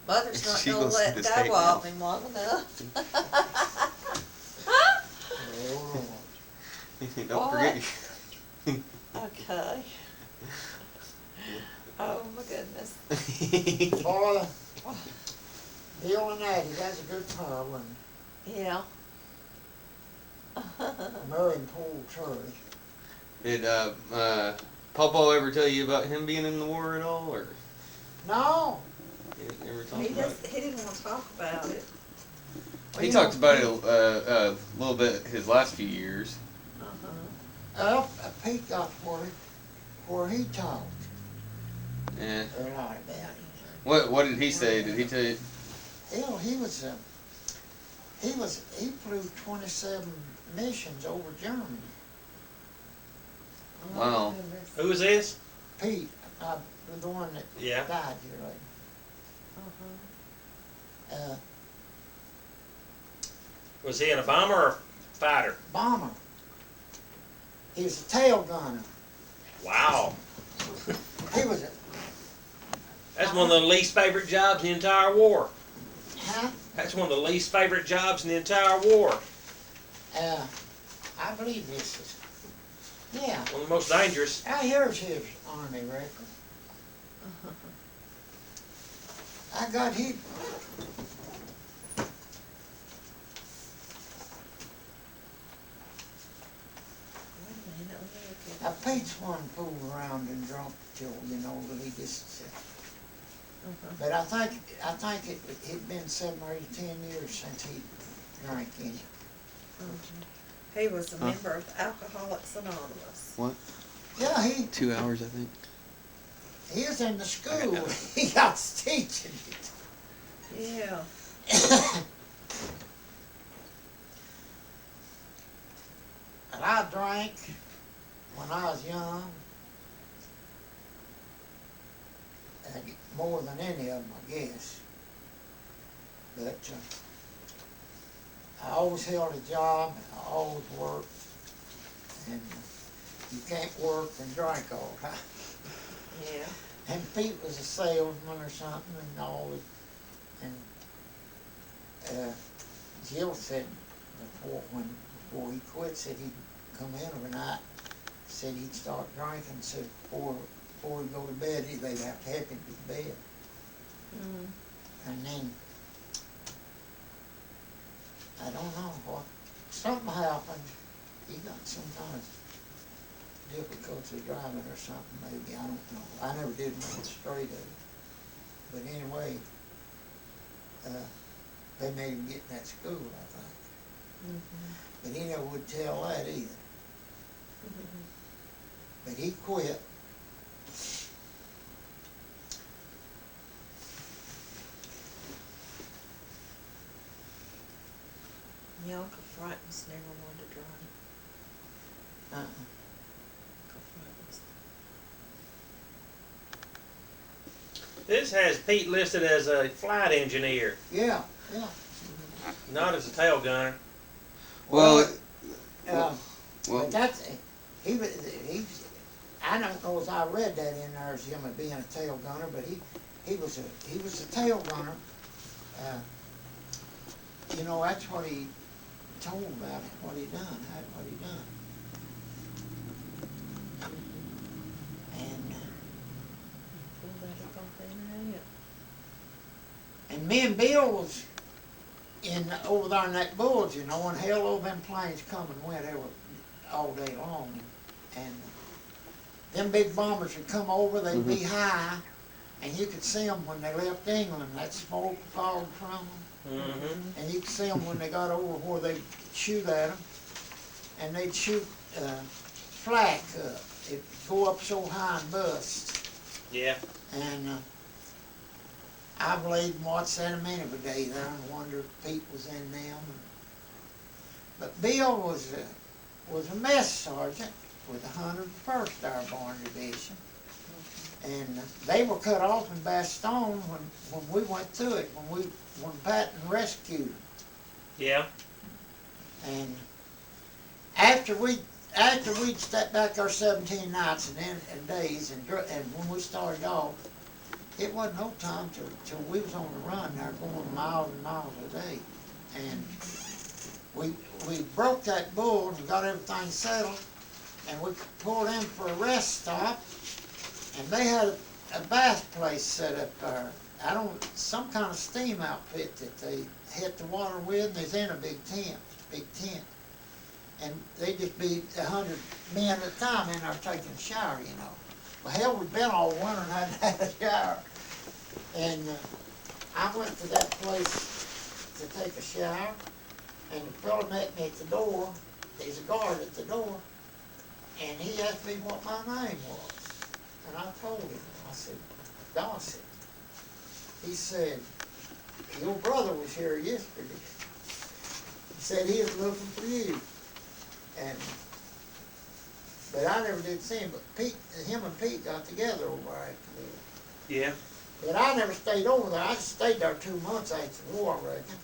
C: Mother's not
B: She
C: gonna
B: gonna see
C: let
B: this
C: go
B: tape
C: of
B: now.
C: him long enough.
A: Oh,
B: Don't forget.
C: Okay. Oh my goodness.
A: boy, Bill and Addie, that's a good pair, wasn't
C: Yeah.
A: it? Murray and Paul Terry.
B: Did Pawpaw ever tell you about him being in the war at all, or
A: No,
B: he didn't ever talk
C: He
B: about
C: just, he didn't want to talk about it.
B: it? He talked about it a little bit his last few years.
C: Uh-huh.
A: Pete got where he talked
B: Yeah.
A: a lot about it.
B: What did he say? Did he tell you?
A: Hell, he flew 27 missions over Germany.
C: Oh,
B: Wow.
C: my goodness.
E: Who is this?
A: Pete, the one that
E: Yeah.
A: died here lately.
C: Uh-huh.
E: Was he in a bomber or a fighter?
A: Bomber. He was a tail gunner.
E: Wow.
A: He was a,
E: That's one of the least favorite jobs in the entire war.
A: huh?
E: That's one of the least favorite jobs in the entire war.
A: I believe this is, yeah.
E: One of the most dangerous.
A: Here's his Army record. I got his.
C: Wait a minute, let me look at
A: Now,
C: it.
A: Pete's one fooled around and drunk till, you know, that he just,
C: Uh-huh.
A: but I think it'd been 7 or 10 years since he drank any.
C: He was a member of Alcoholics Anonymous.
A: Yeah,
B: 2 hours, I think.
A: he was in the school. He got teaching it.
C: Yeah.
A: And I drank when I was young, more than any of them, I guess. But I always held a job, I always worked, and you can't work and drink all the time.
C: Yeah.
A: And Pete was a salesman or something, and always, and Jill said before he quit, said come in overnight, said he'd start drinking, said before he'd go to bed, they'd have to help him to bed.
C: Mm.
A: And then, I don't know what, something happened. He got some kind of difficulty driving or something, maybe, I don't know. I never did make straight of it. But anyway, they made him get in that school, I think.
C: Mhm.
A: But he never would tell that either.
C: Mhm.
A: But he quit.
C: Yeah, Uncle Franklin's never wanted to drive.
A: Uh-uh.
C: Uncle Franklin's.
E: This has Pete listed as a flight engineer,
A: Yeah, yeah.
E: not as a tail gunner.
B: Well,
A: But
B: well,
A: that's, he's, I don't know as I read that in there as him being a tail gunner, but he was a tail gunner. You know, that's what he told about it, what he done. And,
C: Pull that up off the internet.
A: and me and Bill was over there in that bulge, you know, and hell, all them planes come and went every, all day long. And them big bombers would come over, they'd be high, and you could see them when they left England. That smoke fogged from them.
E: Mm-hmm.
A: And you could see them when they got over where they'd shoot at them. And they'd shoot flak up. It'd go up so high and bust.
E: Yeah.
A: And I've laid and watched that a minute a day there and wondered if Pete was in them. But Bill was a mess sergeant with the 101st Airborne Division. And they were cut off in Bastogne when we went through it, when Patton rescued them.
E: Yeah.
A: And after we'd stepped back our 17 nights and days, and when we started off, it wasn't no time till we was on the run there, going miles and miles a day. And we broke that bull and got everything settled, and we pulled in for a rest stop, and they had a bath place set up there. Some kind of steam outfit that they hit the water with, and they's in a big tent. And they'd just be 100 men at a time in there taking a shower, you know. Well, hell, we'd been all winter and hadn't had a shower. And I went to that place to take a shower, and the fellow met me at the door. There's a guard at the door, and he asked me what my name was. And I told him, I said, Dawson. He said, your brother was here yesterday. He said he was looking for you. But I never did see him, but him and Pete got together over there afterwards.
E: Yeah.
A: But I never stayed over there. I just stayed there 2 months after the war, I reckon.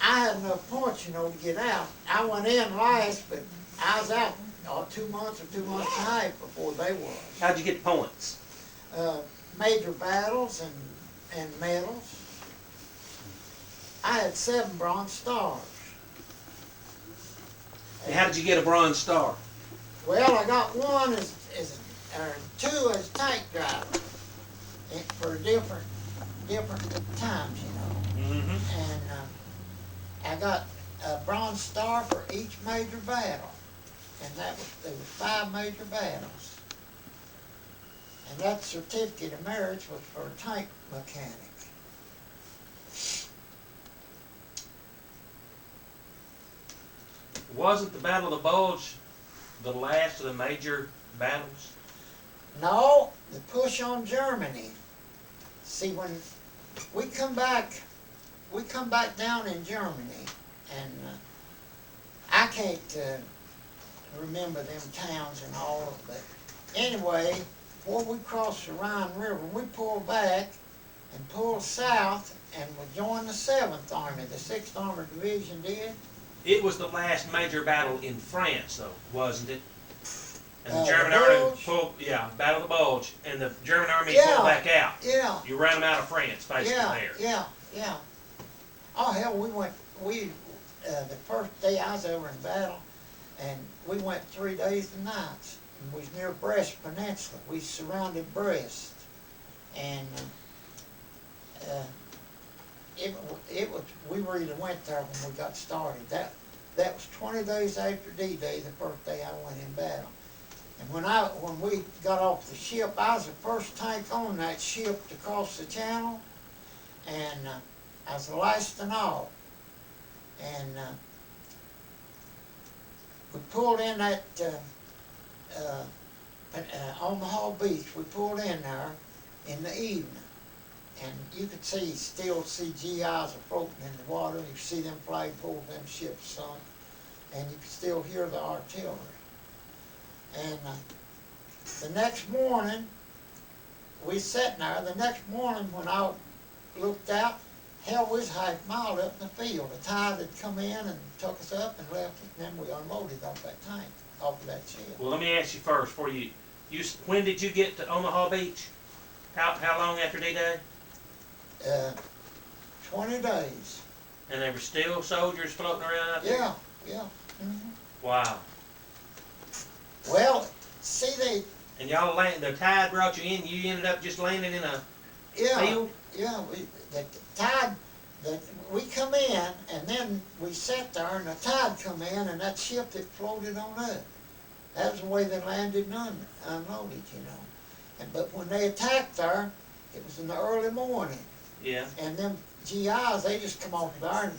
A: I had enough points, you know, to get out. I went in last, but I was out 2 months or 2 months and a half before they was.
E: How'd you get the points?
A: Major battles and medals. I had 7 Bronze Stars.
E: And how did you get a Bronze Star?
A: Well, I got 1 or 2 as tank driver for different times, you know.
E: Mm-hmm.
A: And I got a Bronze Star for each major battle, and there was 5 major battles. And that certificate of merit was for a tank mechanic.
E: Wasn't the Battle of the Bulge the last of the major battles?
A: No, the push on Germany. See, when we come back down in Germany, and I can't remember them towns and all, but anyway, before we crossed the Rhine River, we pulled back and pulled south, and we joined the 7th Army, the 6th Armored Division did.
E: It was the last major battle in France, though, wasn't it? And the
A: The
E: German army
A: Bulge?
E: pulled, Battle of the Bulge, and the German army
A: Yeah.
E: pulled back out.
A: Yeah.
E: You ran them out of France, basically, there.
A: Yeah. Oh hell, the first day I was over in battle, and we went 3 days and nights. And we was near Brest Peninsula. We surrounded Brest, and it was, we really went there when we got started. That was 20 days after D-Day, the first day I went in battle. And when we got off the ship, I was the first tank on that ship to cross the channel, and I was the last and all. And we pulled in at Omaha Beach. We pulled in there in the evening, and you could still see GIs floating in the water. You could see them flagpoles, them ships sunk, and you could still hear the artillery. And the next morning, we sat there. The next morning, when I looked out, hell, we was half a mile up in the field. The tide had come in and took us up and left us, and then we unloaded off that tank, off of that ship.
E: Well, let me ask you first, when did you get to Omaha Beach? How long after D-Day?
A: 20 days.
E: And there were still soldiers floating around out there?
A: Yeah, yeah. Mhm.
E: Wow.
A: Well, see,
E: And y'all the tide brought you in, you ended up just landing in a
A: yeah,
E: field?
A: yeah, the tide, we come in, and then we sat there, and the tide come in, and that ship that floated on up. That was the way they landed and unloaded, you know. But when they attacked there, it was in the early morning,
E: Yeah.
A: and them GIs, they just come off there,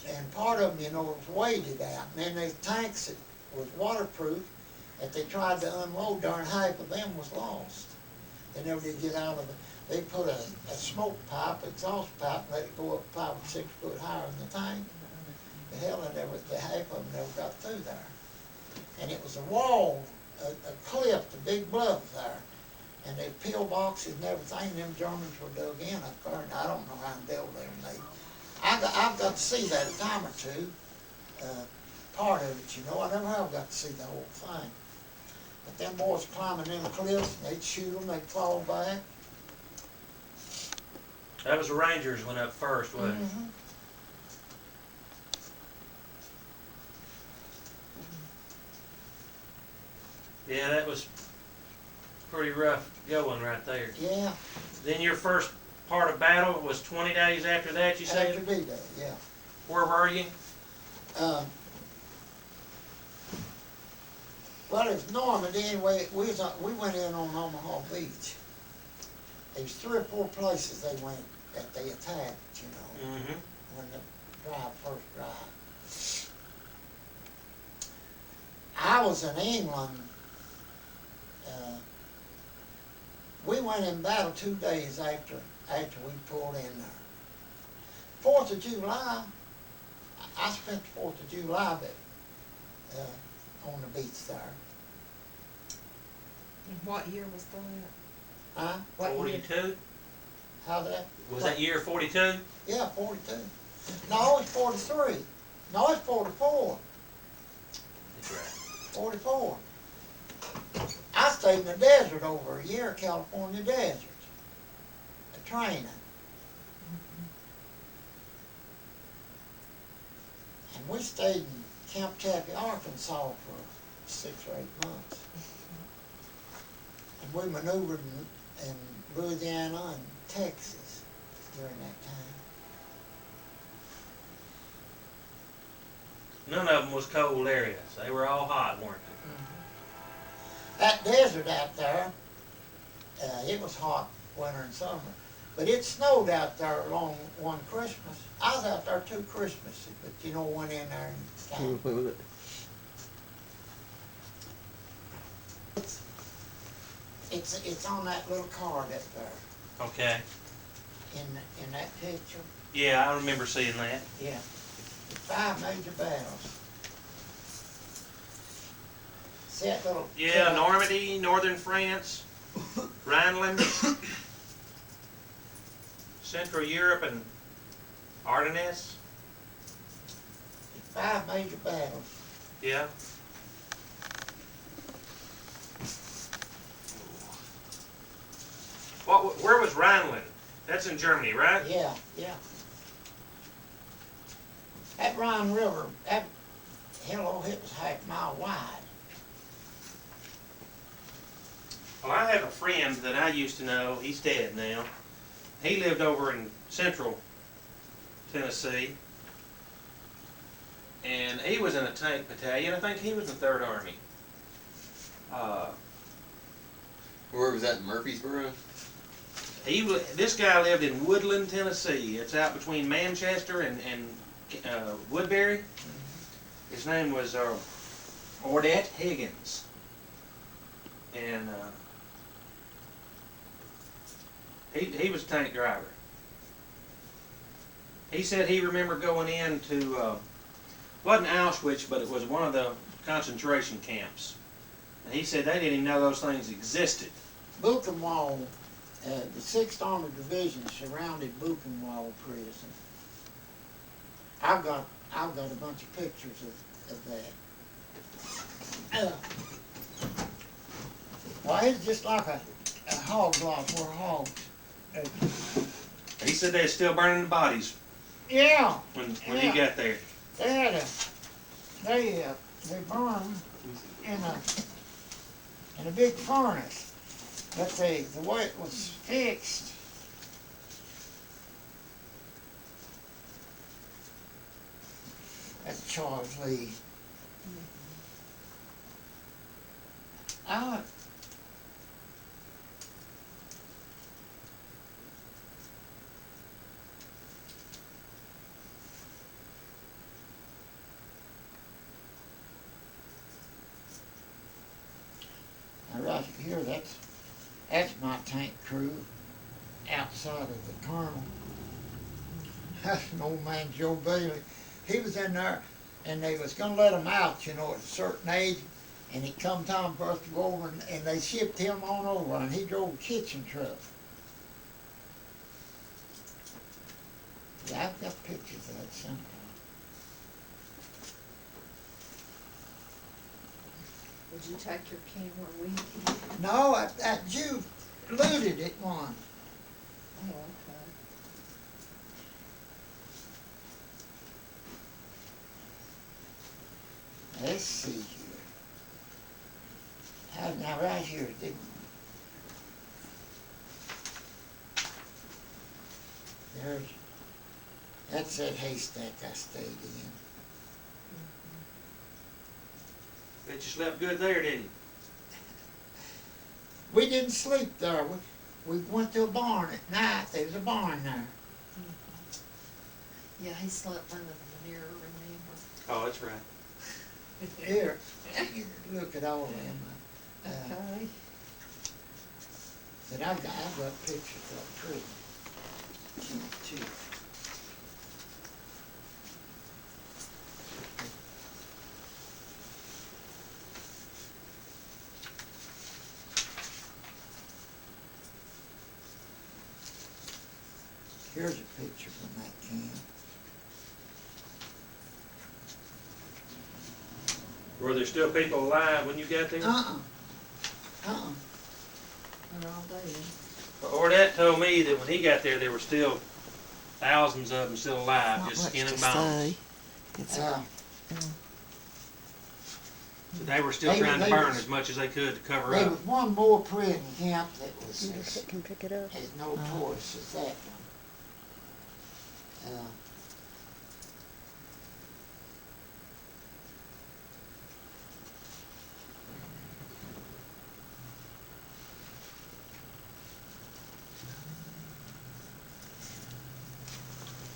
A: and part of them, you know, was weighted out, and then the tanks that was waterproof, that they tried to unload, darn half of them was lost. They never did get out of it. They put a smoke pipe, exhaust pipe, and let it go up 5 or 6 foot higher in the tank. The hell, the half of them never got through there. And it was a wall, a cliff, a big bluff there. And they pillboxes and everything, them Germans were dug in up there, and I don't know how the devil they made. I've got to see that a time or two, part of it, you know. I never have got to see the whole thing. But them boys climbing them cliffs, and they'd shoot them, they'd fall back.
E: That was the Rangers went up first, wasn't it?
A: Mhm.
E: Yeah, that was pretty rough going right there.
A: Yeah,
E: Then your first part of battle was 20 days after that, you
A: after
E: said?
A: D-Day, yeah.
E: Where were you?
A: Well, it was Normandy anyway. We went in on Omaha Beach. There was 3 or 4 places they went that they attacked, you know,
E: Mm-hmm.
A: when the first drive. I was in England. We went in battle 2 days after we pulled in there. 4th of July, I spent the 4th of July on the beach there.
C: And what year was that?
A: Huh?
C: What year?
E: 42?
A: How that?
E: Was that year 42?
A: Yeah, 42. No, it's 43. No, it's 44.
E: That's right.
A: 44. I stayed in the desert over a year, California desert, training. And we stayed in Camp Chaffee, Arkansas for 6 or 8 months. And we maneuvered in Louisiana and Texas during that time.
E: None of them was cold areas. They were all hot, weren't they?
A: That desert out there, it was hot winter and summer, but it snowed out there along one Christmas. I was out there 2 Christmases, but you know, went in there and kind of,
B: Play with it.
A: it's on that little card up there
E: Okay.
A: in that picture.
E: Yeah, I remember seeing that.
A: Yeah, the 5 major battles. See that little?
E: Yeah, Normandy, northern France, Rhineland, Central Europe, and Ardennes.
A: 5 major battles.
E: Yeah. Where was Rhineland? That's in Germany, right?
A: Yeah, yeah. That Rhine River, that, hello, it was half a mile wide.
E: Well, I have a friend that I used to know, he's dead now. He lived over in central Tennessee. And he was in a tank battalion. I think he was in the 3rd Army.
B: Where was that, in Murfreesboro?
E: This guy lived in Woodland, Tennessee. It's out between Manchester and Woodbury. His name was Ordette Higgins. And he was a tank driver. He said he remembered going into, wasn't Auschwitz, but it was one of the concentration camps. And he said they didn't even know those things existed.
A: Buchenwald, the 6th Armored Division surrounded Buchenwald Prison. I've got a bunch of pictures of that. Well, it's just like a hog block where hogs.
E: He said they were still burning the bodies
A: Yeah,
E: when
A: Yeah.
E: he got there.
A: they had they burned in a big furnace, but the way it was fixed. That's Charles Lee. I Now right here, that's my tank crew outside of the colonel. That's an old man, Joe Bailey. He was in there, and they was gonna let him out, at a certain age, and it come time for us to go over, and they shipped him on over, and he drove a kitchen truck. Yeah, I've got pictures of that somewhere.
C: Would you take your camera with you?
A: No, that Jew looted it one.
C: Oh, okay.
A: Let's see here. Now right here, that's that haystack I stayed in.
E: Bet you slept good there, didn't you?
A: We didn't sleep there. We went to a barn at night. There was a barn there.
C: Yeah, he slept under the mirror, remember?
E: Oh, that's right.
A: Here, you look at all of them.
C: Okay.
A: But I've got pictures of the prison. Too. Here's a picture from that camp.
E: Were there still people alive when you got there?
C: They're all dead.
E: Well, Ordette told me that when he got there, there were still thousands of them still alive,
C: Not
E: just
C: much
E: skin
C: to
E: and bones.
C: say. It's
E: But they were still
A: They-
E: trying to
A: they
E: burn
A: was-
E: as much as they could to cover
A: There
E: up.
A: was one more prison camp that was
D: You just can pick it up.
A: as notorious as that one.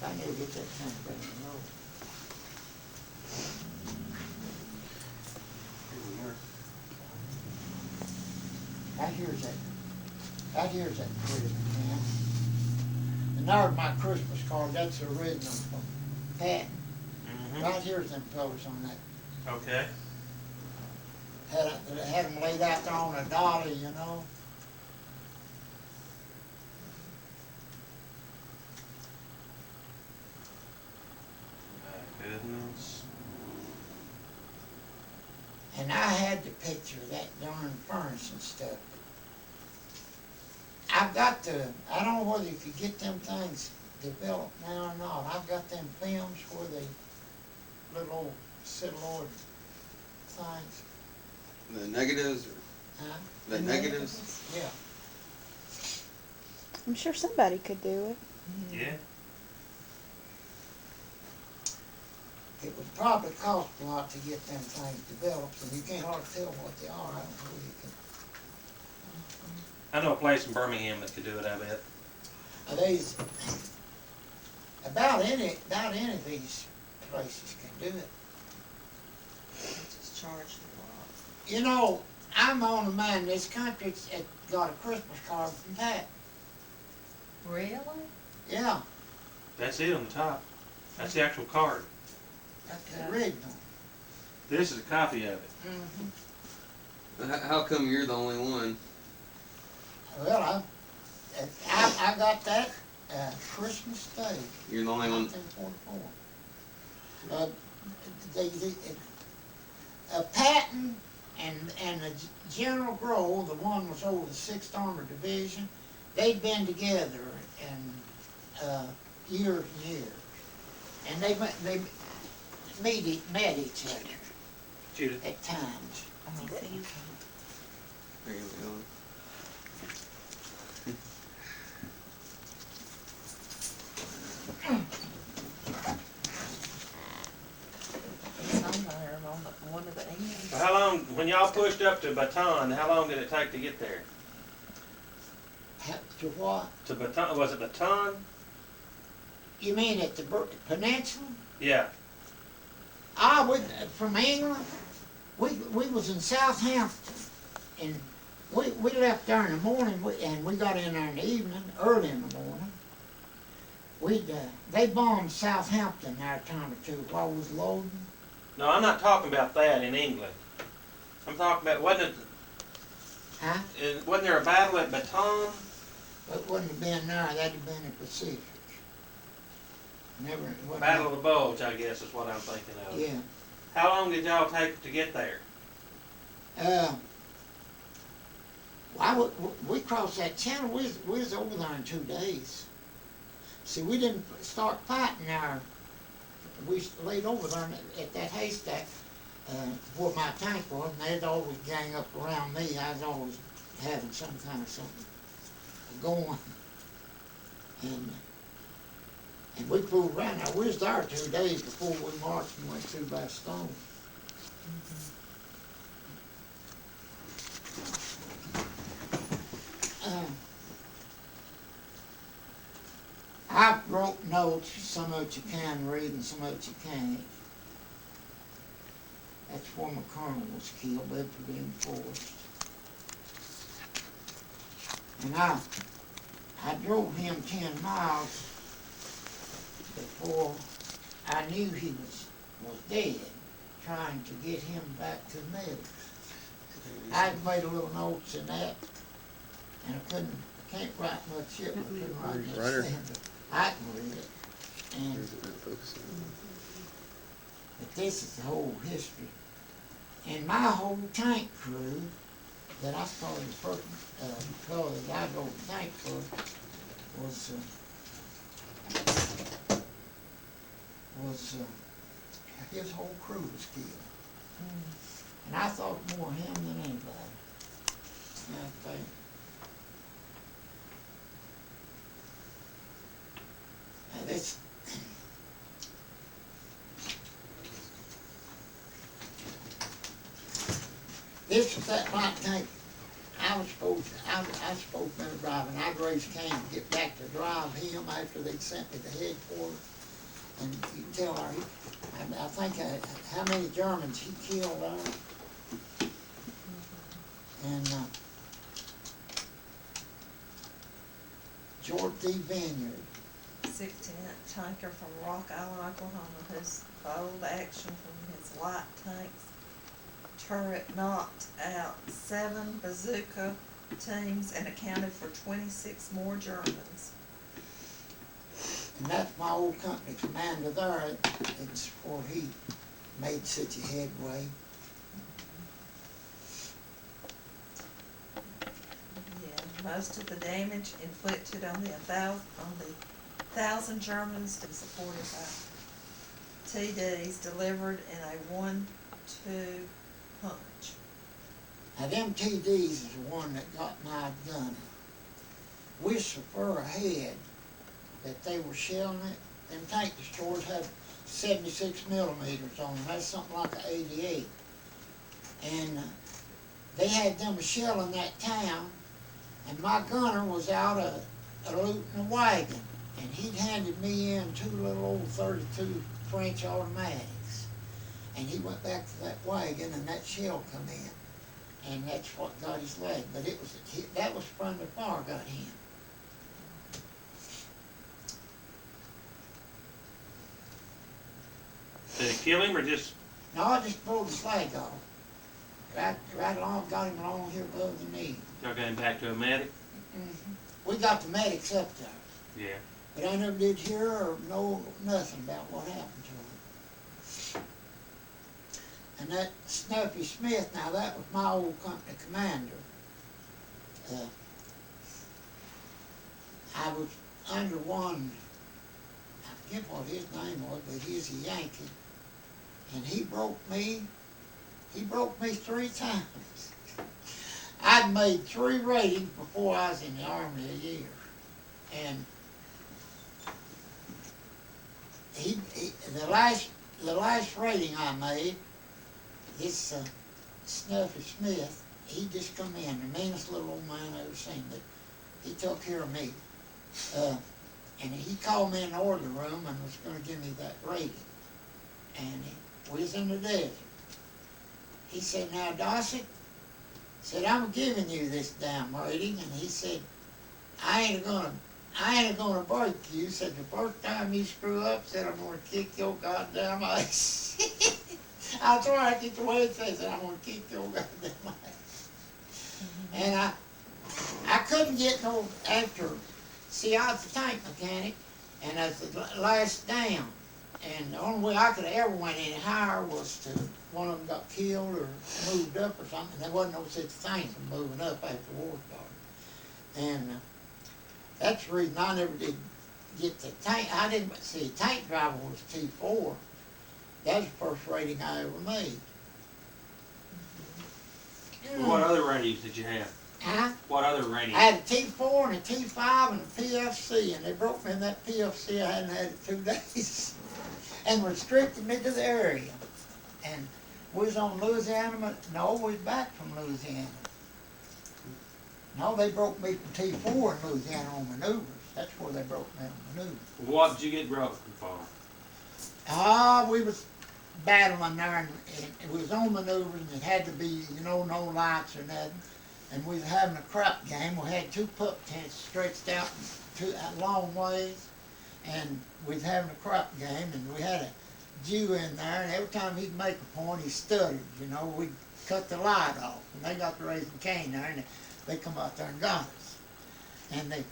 A: I need to get that thing down the road. Out here's that prison camp. And there's my Christmas card, that's the original from Patton.
E: Mm-hmm.
A: Right here's them fellas on that.
E: Okay.
A: Had them laid out there on a dolly,
E: My goodness.
A: And I had the picture of that darn furnace and stuff. I've got I don't know whether you could get them things developed now or not. I've got them films where they little old celluloid things,
B: The negatives, or
A: huh?
B: the negatives.
A: Yeah.
D: I'm sure somebody could do it.
E: Yeah.
A: It would probably cost a lot to get them things developed, and you can't hardly tell what they are. I don't know if you can.
E: I know a place in Birmingham that could do it, I bet.
A: These, about any of these places can do it.
C: They just charge a lot.
A: You know, I'm the only man in this country that got a Christmas card from that.
C: Really?
A: Yeah,
E: That's it on the top. That's the actual card.
A: the
C: Okay.
A: original.
E: This is a copy of it.
A: Mm-hmm.
B: How come you're the only one?
A: Well, I got that Christmas Day,
B: You're the only one.
A: 1944. Patton and the General Grohl, the one was over the 6th Armored Division, they'd been together and years and years, and they met each other
E: Judith.
A: at times.
B: There you go.
C: Somewhere on one of the ends.
E: How long, when y'all pushed up to Baton, how long did it take to get there?
A: To what?
E: To Baton, was it Baton?
A: You mean at the peninsula?
E: Yeah.
A: From England, we was in Southampton, and we left there in the morning, and we got in there in the evening, early in the morning. They bombed Southampton there a time or two while we was loading.
E: No, I'm not talking about that in England. I'm talking about, wasn't there a battle at Baton?
A: It wouldn't have been there, that'd have been in the Pacific. Never, it wasn't.
E: Battle of the Bulge, I guess is what I'm thinking of.
A: Yeah.
E: How long did y'all take to get there?
A: We crossed that channel, we was over there in 2 days. See, we didn't start fighting there. We laid over there at that haystack where my tank was, and they'd always gang up around me. I was always having some kind of something going. And we pulled around there. We was there 2 days before we marched and went through Bastogne. I wrote notes, some of it you can read and some of it you can't. That's where my colonel was killed, Bedford M. Forrest. And I drove him 10 miles before I knew he was dead, trying to get him back to Meadows. I made a little notes in that, and I can't write much yet, but I couldn't write much
B: Writer.
A: then, but I can read it. And, but this is the whole history. And my whole tank crew that I started, the first fellow that I drove the tank for was his whole crew was killed. And I thought more of him than anybody. I think. Now this was that light tank. I was supposed to be driving. I'd raise Kane to get back to drive him after they sent me to headquarters. And you can tell her, I think how many Germans he killed there. And George D. Vineyard.
C: 16-inch tanker from Rock Island, Oklahoma, whose bold action from his light tanks turret knocked out 7 bazooka teams and accounted for 26 more Germans.
A: And that's my old company commander there. It's where he made such a headway.
C: Yeah, most of the damage inflicted on the 1,000 Germans to be supported by TDs delivered in a 1-2 punch.
A: Now them TDs is the one that got my gun. We so far ahead that they were shelling it. Them tank destroyers had 76 millimeters on them. That's something like an 88. And they had them shelling that town, and my gunner was out looting a wagon, and he'd handed me in 2 little old 32 French automatics. And he went back to that wagon, and that shell come in, and that's what got his leg. But that was from the fire got him.
E: Did it kill him or just?
A: No, I just pulled his leg off. Right along, got him along here above the knee.
E: Y'all got him back to a medic?
A: We got the medics up there,
E: Yeah.
A: but I never did hear or know nothing about what happened to him. And that Snuffy Smith, now that was my old company commander. I was under one, I forget what his name was, but he's a Yankee. And he broke me 3 times. I'd made 3 ratings before I was in the Army a year. And the last rating I made, this Snuffy Smith, he just come in, the meanest little old man I ever seen, but he took care of me. And he called me in the order room and was going to give me that rating. And we was in the desert. He said, "Now, Dossett," said, "I'm giving you this damn rating." And he said, I ain't gonna break you. Said, "The first time you screw up," said, "I'm gonna kick your goddamn ass." I'll try to get the way it says, "I'm gonna kick your goddamn ass." And I couldn't get no after. See, I was a tank mechanic, and I was the last down. And the only way I could have ever went any higher was to one of them got killed or moved up or something. There wasn't no such thing as moving up after the war started. And that's the reason I never did get the tank. I didn't see tank driver was T4. That was the first rating I ever made.
E: What other ratings did you have?
A: Huh?
E: What other ratings?
A: I had a T4 and a T5 and a PFC, and they broke me in that PFC. I hadn't had it 2 days. And restricted me to the area. And we was on Louisiana, no, we was back from Louisiana. No, they broke me from T4 in Louisiana on maneuvers. That's where they broke me on maneuvers.
E: What did you get broken for?
A: We was battling there, and it was on maneuvers, and it had to be, no lights or nothing. And we was having a crop game. We had 2 pup tents stretched out a long ways, and we was having a crop game, and we had a Jew in there, and every time he'd make a point, he stuttered, we'd cut the light off, and they got the Raising Cane there, and they come out there and got us. And they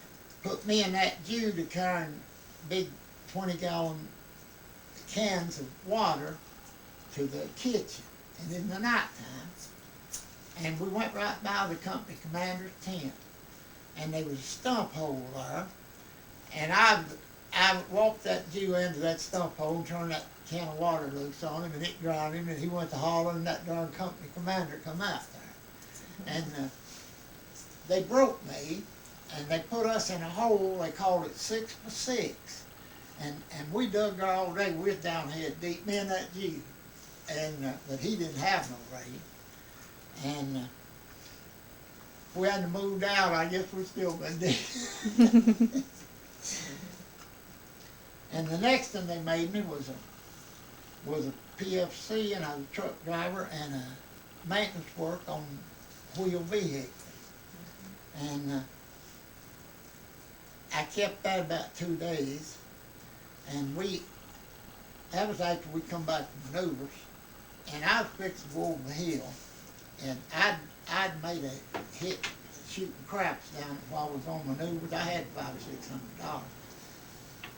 A: put me and that Jew to carrying big 20-gallon cans of water to the kitchen, and in the nighttime. And we went right by the company commander's tent, and there was a stump hole there, and I walked that Jew into that stump hole and turned that can of water loose on him, and it drowned him, and he went to holler, and that darn company commander come out there. And they broke me, and they put us in a hole. They called it 6 by 6, and we dug there all day. We was down here deep, me and that Jew, and but he didn't have no rating. And if we hadn't moved out, I guess we'd still been dead. And the next thing they made me was a PFC, and I was a truck driver and a maintenance work on wheel vehicles. And I kept that about 2 days, and that was after we come back from maneuvers, and I was fixing to go over the hill, and I'd made a hit shooting craps down while I was on maneuvers. I had $500 or $600.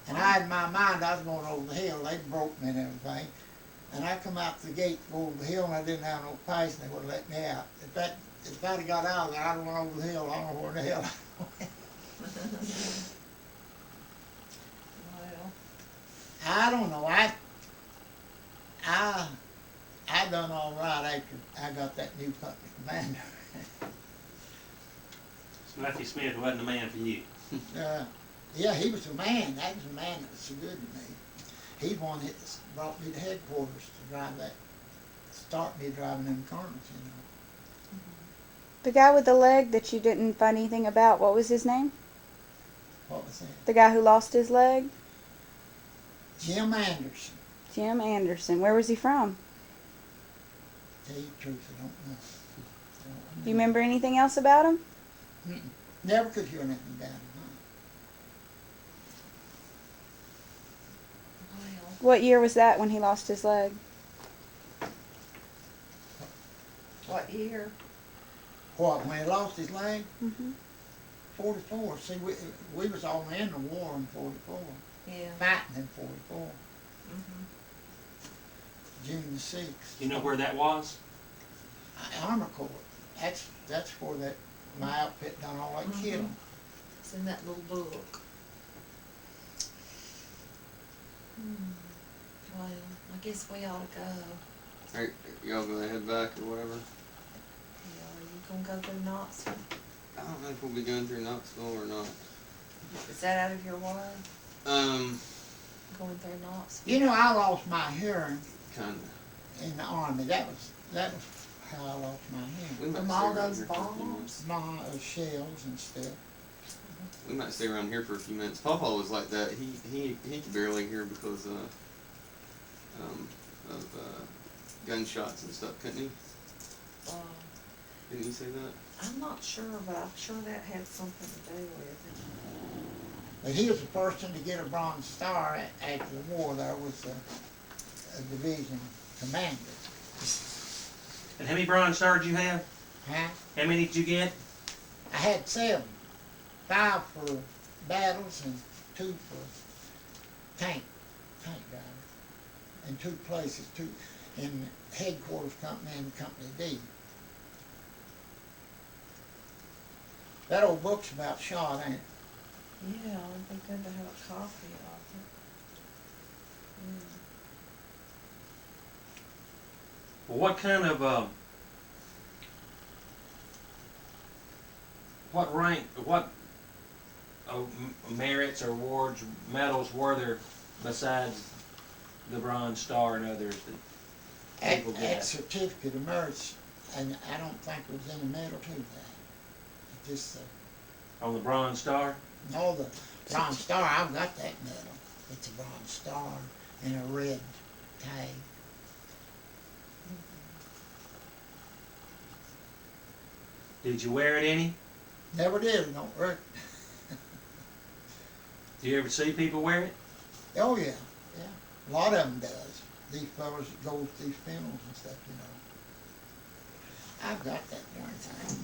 A: And I had in my mind I was going over the hill. They broke me and everything. And I come out the gate to go over the hill, and I didn't have no pace, and they wouldn't let me out. If I'd have got out of there, I'd have went over the hill. I don't know where the hell I went.
C: Well,
A: I don't know. I got that new company commander.
E: So Matthew Smith wasn't the man for you.
A: Yeah, he was the man. That was the man that was so good to me. He's one that brought me to headquarters to drive that, start me driving them Cardinals, you know.
D: The guy with the leg that you didn't find anything about, what was his name?
A: What was that?
D: The guy who lost his leg?
A: Jim Anderson.
D: Jim Anderson. Where was he from?
A: Tell you the truth, I don't know.
D: Do you remember anything else about him?
A: Never could hear anything about him.
C: Well,
D: What year was that when he lost his leg?
C: what year?
A: What, when he lost his leg?
D: Mm-hmm.
A: 44. See, we was all in the war in 44.
C: Yeah.
A: Fighting in 44.
C: Mm-hmm.
A: June the 6th.
E: You know where that was?
A: Armor Corps. That's where that my outfit done all that killing.
C: It's in that little book. Well, I guess we ought to go.
B: Alright, y'all gonna head back or whatever?
C: Yeah, are you gonna go through Knoxville?
B: I don't know if we'll be going through Knoxville or not.
C: Is that out of your way? Going through Knoxville?
A: You know, I lost my hearing
B: Kinda.
A: in the Army. That was how I lost my hearing.
B: We might
C: From
B: stay
C: all
B: around
C: those
B: here for a few
C: bombs?
B: minutes.
A: My shells and stuff.
B: We might stay around here for a few minutes. Pawpaw was like that. He could barely hear because of gunshots and stuff, couldn't he? Didn't he say that?
C: I'm not sure, but I'm sure that had something to do with it.
A: But he was the first one to get a Bronze Star after the war. There was a division commander.
E: And how many Bronze Stars did you have?
A: Huh?
E: How many did you get?
A: I had 7. 5 for battles and 2 for tank driver. In 2 places, 2 in headquarters company and company D. That old book's about shot, ain't it?
C: Yeah, it'd be good to have a copy of it.
E: Well, what kind of, what rank, what merits or awards, medals were there besides the Bronze Star and others that people
A: At
E: get?
A: certificate of merits, and I don't think there was any medal to that. Just
E: On the Bronze Star?
A: no, the Bronze Star. I've got that medal. It's a Bronze Star and a red tag.
E: Did you wear it any?
A: Never did. It don't work.
E: Do you ever see people wear it?
A: Oh yeah, yeah. A lot of them does. These fellas that go to these funerals and stuff, you know. I've got that darn thing.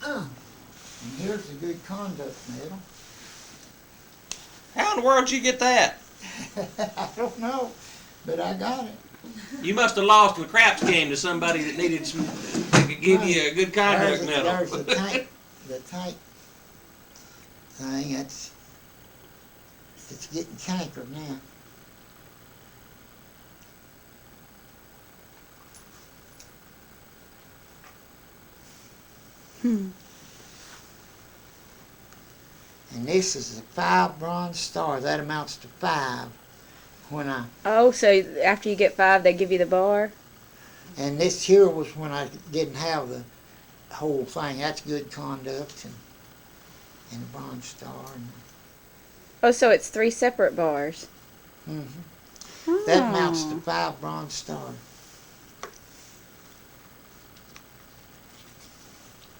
A: And here's the good conduct medal.
E: How in the world did you get that?
A: I don't know, but I got it.
E: You must have lost in a craps game to somebody that needed some, that could give you a good conduct medal.
A: There's the tank thing. It's getting cankered now.
D: Hmm.
A: And this is a 5 Bronze Stars. That amounts to 5. When I
D: Oh, so after you get 5, they give you the bar?
A: and this here was when I didn't have the whole thing. That's good conduct and a Bronze Star.
D: Oh, so it's 3 separate bars.
A: That amounts to
D: Oh.
A: 5 Bronze Stars.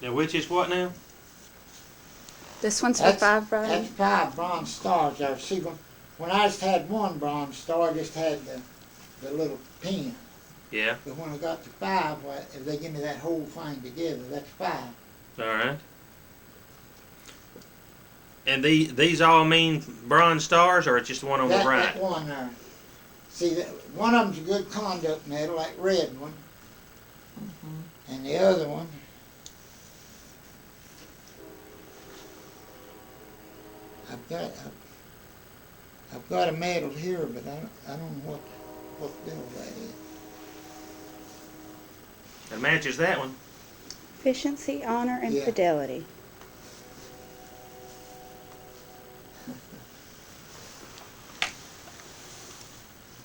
E: Now, which is what now?
D: This one's for 5, brother?
A: That's 5 Bronze Stars there. See, when I just had 1 Bronze Star, I just had the little pin.
E: Yeah.
A: But when I got to 5, well, if they give me that whole thing together, that's 5.
E: All right. And these all mean Bronze Stars, or it's just the one on the right?
A: That one there. See, one of them's a good conduct medal, that red one. And the other one, I've got a medal here, but I don't know what bill that is.
E: It matches that one.
D: Efficiency, honor, and
A: Yeah.
D: fidelity.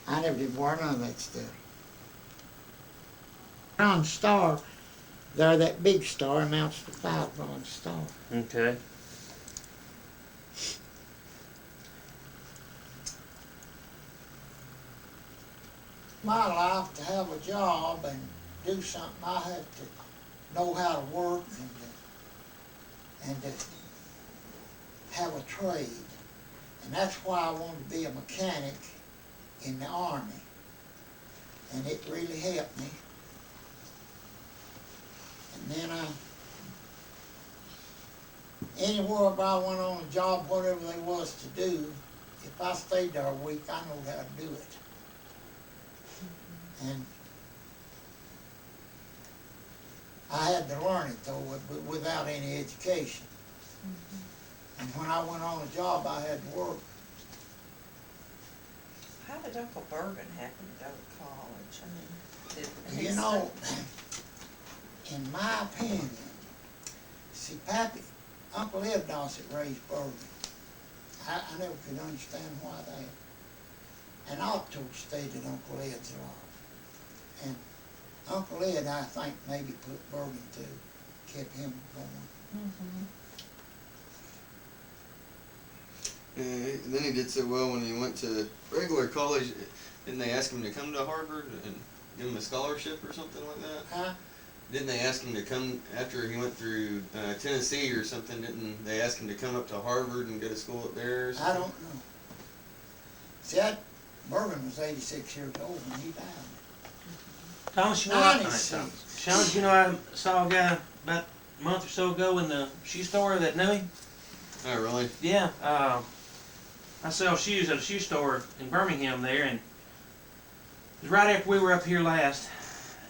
A: I never did wear none of that stuff. Bronze star, there, that big star amounts to 5 bronze stars.
E: Okay.
A: My life to have a job and do something, I have to know how to work and to have a trade. And that's why I wanted to be a mechanic in the Army. And it really helped me. And then anywhere I went on a job, whatever there was to do, if I stayed there a week, I knowed how to do it. And I had to learn it though, without any education. And when I went on a job, I had to work.
C: How did Uncle Bergen happen to go to college? I mean, did he
A: You know, in my opinion, see, Pappy, Uncle Ed Dossett raised Bergen. I never could understand why that. And Otto stayed at Uncle Ed's a lot. And Uncle Ed, I think, maybe put Bergen to, kept him going.
B: And then he did so well when he went to regular college. Didn't they ask him to come to Harvard and give him a scholarship or something like that?
A: Huh?
B: Didn't they ask him to come after he went through Tennessee or something? Didn't they ask him to come up to Harvard and go to school up there or
A: I
B: something?
A: don't know. See, Bergen was 86 years old when he died.
E: Thomas, you know, I,
A: 96.
E: Sean, you know, I saw a guy about a month or so ago in the shoe store that knew him.
B: Oh, really?
E: Yeah, I sell shoes at a shoe store in Birmingham there, and it was right after we were up here last,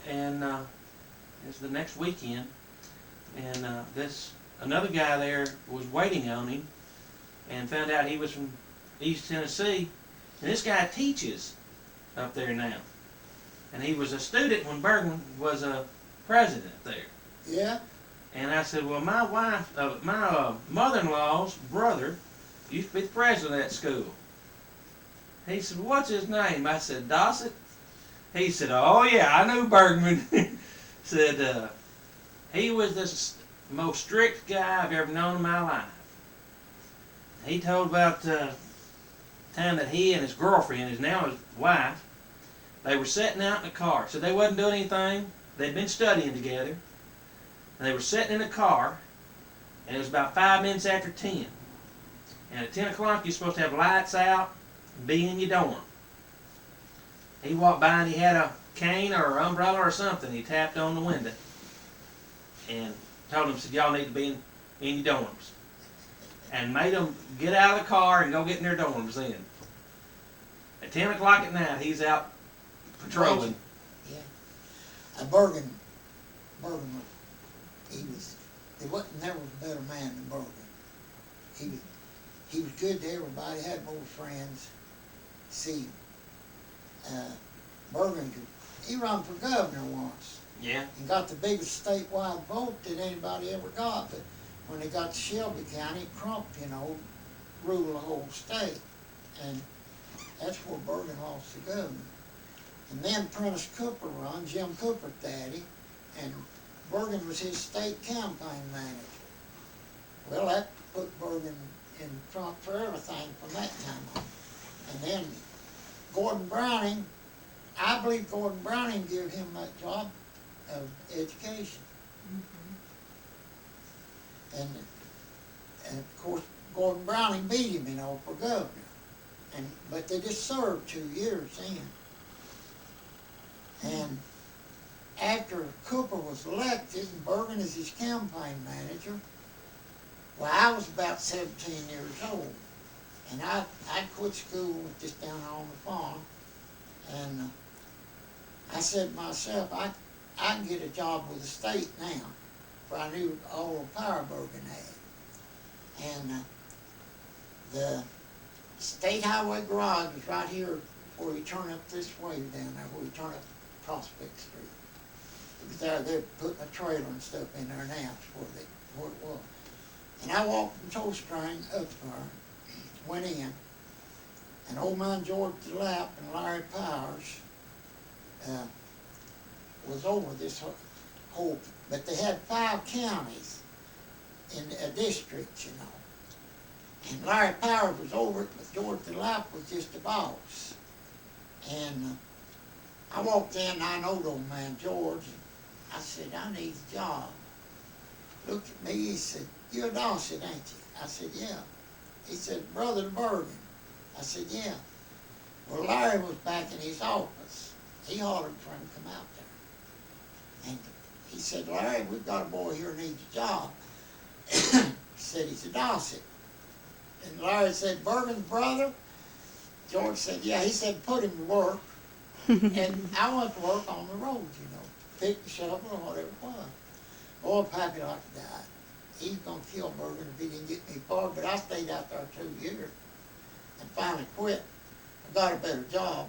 E: and it was the next weekend, and another guy there was waiting on him, and found out he was from East Tennessee, and this guy teaches up there now, and he was a student when Bergen was a president there.
A: Yeah?
E: And I said, well, my mother-in-law's brother used to be the president of that school. He said, well, what's his name? I said, Dossett. He said, oh yeah, I knew Bergman. Said, he was the most strict guy I've ever known in my life. He told about the time that he and his girlfriend, who's now his wife, they were sitting out in the car. So they wasn't doing anything. They'd been studying together. And they were sitting in a car, and it was about 5 minutes after 10. And at 10 o'clock, you're supposed to have lights out and be in your dorm. He walked by and he had a cane or an umbrella or something. He tapped on the window and told them, said, y'all need to be in your dorms. And made them get out of the car and go get in their dorms then. At 10 o'clock at night, he's out patrolling.
A: Yeah. Bergen, there wasn't never a better man than Bergen. He was good to everybody, had more friends. See, Bergen, he ran for governor once
E: Yeah.
A: and got the biggest statewide vote that anybody ever got. But when they got to Shelby County, Crump, ruled the whole state. And that's where Bergen lost the governor. And then Prentice Cooper run, Jim Cooper's daddy, and Bergen was his state campaign manager. Well, that put Bergen in front for everything from that time on. And then Gordon Browning, I believe Gordon Browning gave him that job of education. And of course, Gordon Browning beat him, for governor. But they just served 2 years then. And after Cooper was elected and Bergen is his campaign manager, well, I was about 17 years old. And I quit school just down on the farm. And I said to myself, I can get a job with the state now, for I knew all the power Bergen had. And the State Highway Garage was right here where you turn up this way down there, where you turn up Prospect Street. Because they're putting a trailer and stuff in there now, where it was. And I walked from Toe String up there, went in, and old man George DeLapp and Larry Powers was over this whole, but they had 5 counties in a district, you know. And Larry Powers was over it, but George DeLapp was just the boss. And I walked in, and I knowed old man George, and I said, I need a job. Looked at me, he said, you're Dawson, ain't you? I said, yeah. He said, Brother Bergen. I said, yeah. Well, Larry was back in his office. He hollered for him to come out there. And he said, Larry, we've got a boy here who needs a job. He said, he's a Dawson. And Larry said, Bergen's brother? George said, yeah. He said, put him to work. And I went to work on the road, you know, pick the shovel or whatever it was. Boy, Pappy like to die. He's gonna kill Bergen if he didn't get me far, but I stayed out there 2 years and finally quit. I got a better job.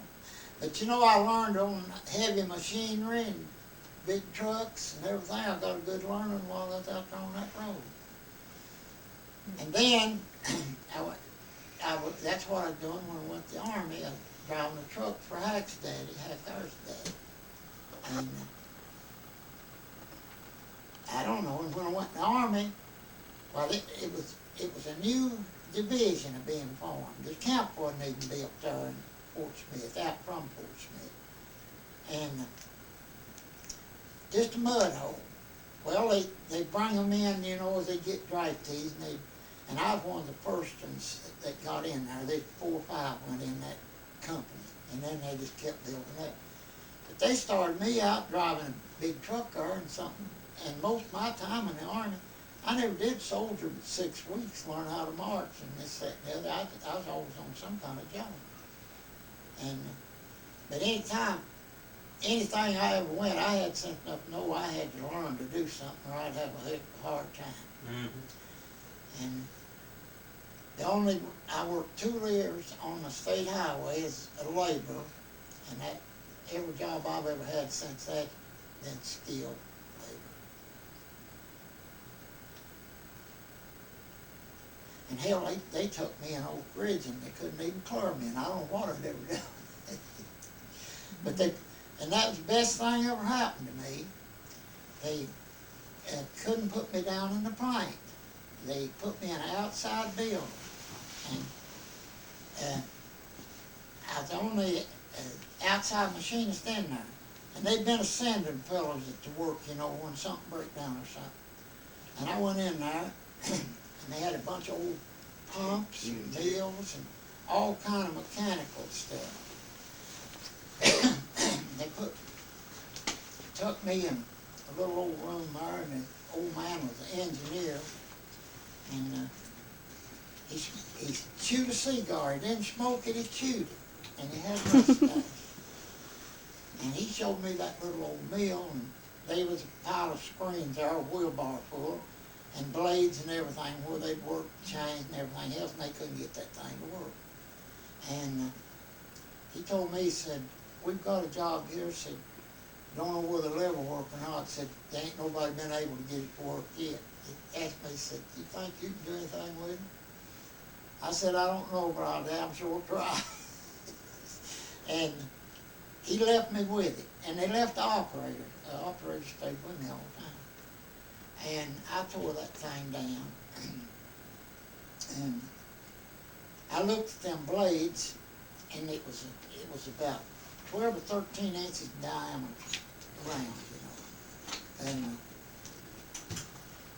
A: But you know, I learned on heavy machinery and big trucks and everything. I got a good learning while I was out there on that road. And then, that's what I was doing when I went to the Army. I was driving a truck for Hack's daddy, Hack's daddy. And I don't know, and when I went in the Army, well, it was a new division being formed. The camp wasn't even built there in Fort Smith, out from Fort Smith. And just a mud hole. Well, they bring them in, you know, as they get draftees, and I was one of the first ones that got in there. There's 4 or 5 went in that company, and then they just kept building up. But they started me out driving a big truck car and something, and most of my time in the Army, I never did soldier but 6 weeks, learn how to march and this, that, and the other. I was always on some kind of job. And, but anything I ever went, I had sense enough to know I had to learn to do something or I'd have a heck of a hard time.
E: Mm-hmm.
A: And I worked 2 years on the state highway as a laborer, and that, every job I've ever had since that, been skilled labor. And hell, they took me in Oak Ridge and they couldn't even clear me, and I don't know what I'd ever done. But and that was the best thing ever happened to me. They couldn't put me down in the plant. They put me in an outside building, and I was the only outside machinist in there. And they'd been sending fellows to work, you know, when something broke down or something. And I went in there, and they had a bunch of old pumps and mills and all kind of mechanical stuff. They took me in a little old room there, and the old man was an engineer, and he chewed a cigar. He didn't smoke it, he chewed it, and he had a mustache. And he showed me that little old mill, and there was a pile of screens there, a wheelbarrow full, and blades and everything, where they'd work chains and everything else, and they couldn't get that thing to work. And he told me, he said, we've got a job here, said, don't know whether they'll ever work or not. Said, there ain't nobody been able to get it to work yet. He asked me, he said, you think you can do anything with it? I said, I don't know, but I'll damn sure try. And he left me with it, and they left the operator. The operator stayed with me all the time. And I tore that thing down, and I looked at them blades, and it was about 12 or 13 inches diameter around, you know. And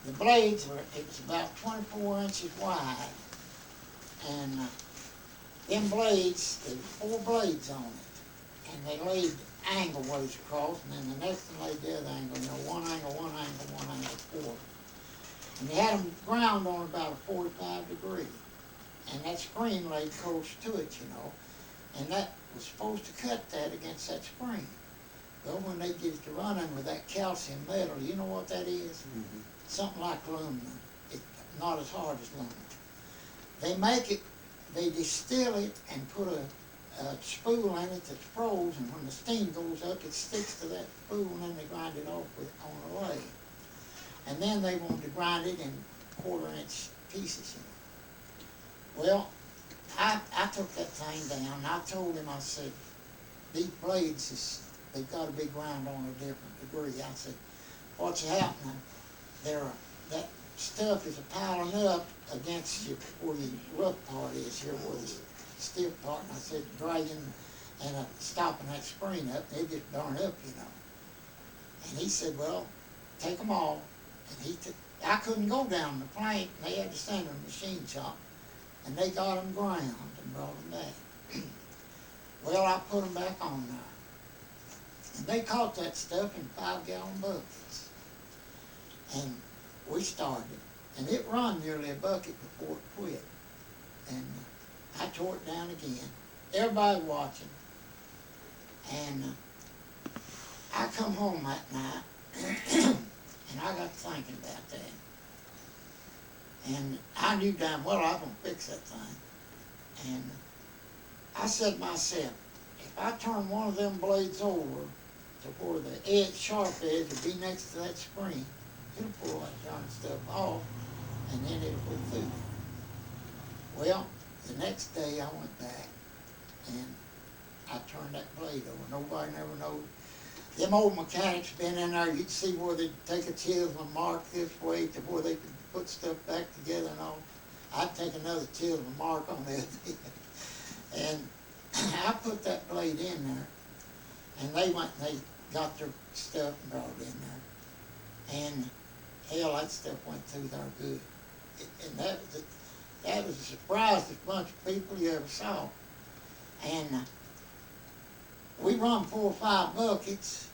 A: the blades it was about 24 inches wide, and them blades, there were 4 blades on it, and they laid angle ways across, and then the next one laid the other angle, you know, one angle, 4. And they had them ground on about a 45 degree, and that screen laid close to it, you know, and that was supposed to cut that against that spring. Well, when they get it to running with that calcium metal, you know what that is? Mm-hmm. Something like aluminum. It's not as hard as aluminum. They make it, they distill it and put a a spool in it that's froze, and when the steam goes up, it sticks to that spool, and then they grind it off with, on a lathe. And then they want to grind it in 1/4-inch pieces, you know. Well, I took that thing down, and I told him, I said, these blades, they've got to be ground on a different degree. I said, what's happening? That stuff is piling up against you where the rough part is here, where the stiff part. And I said, dragging and stopping that spring up, and it just burn up, you know. And he said, well, take them all. And I couldn't go down the plank, and they had to send them to the machine shop. And they got them ground and brought them back. Well, I put them back on there. And they caught that stuff in 5-gallon buckets. And we started. And it run nearly a bucket before it quit. And I tore it down again. Everybody watching. And I come home that night, and I got to thinking about that. And I knew damn well I was going to fix that thing. And I said to myself, if I turn one of them blades over to where the sharp edge will be next to that spring, it'll pull that darn stuff off, and then it'll put through there. Well, the next day I went back, and I turned that blade over. Nobody never knowed. Them old mechanics been in there, you'd see where they'd take a chisel and mark this way to where they could put stuff back together and all. I'd take another chisel and mark on that. And I put that blade in there, and they went and they got their stuff and brought it in there. And hell, that stuff went through there good. And that was a surprise to a bunch of people you ever saw. And we run 4 or 5 buckets,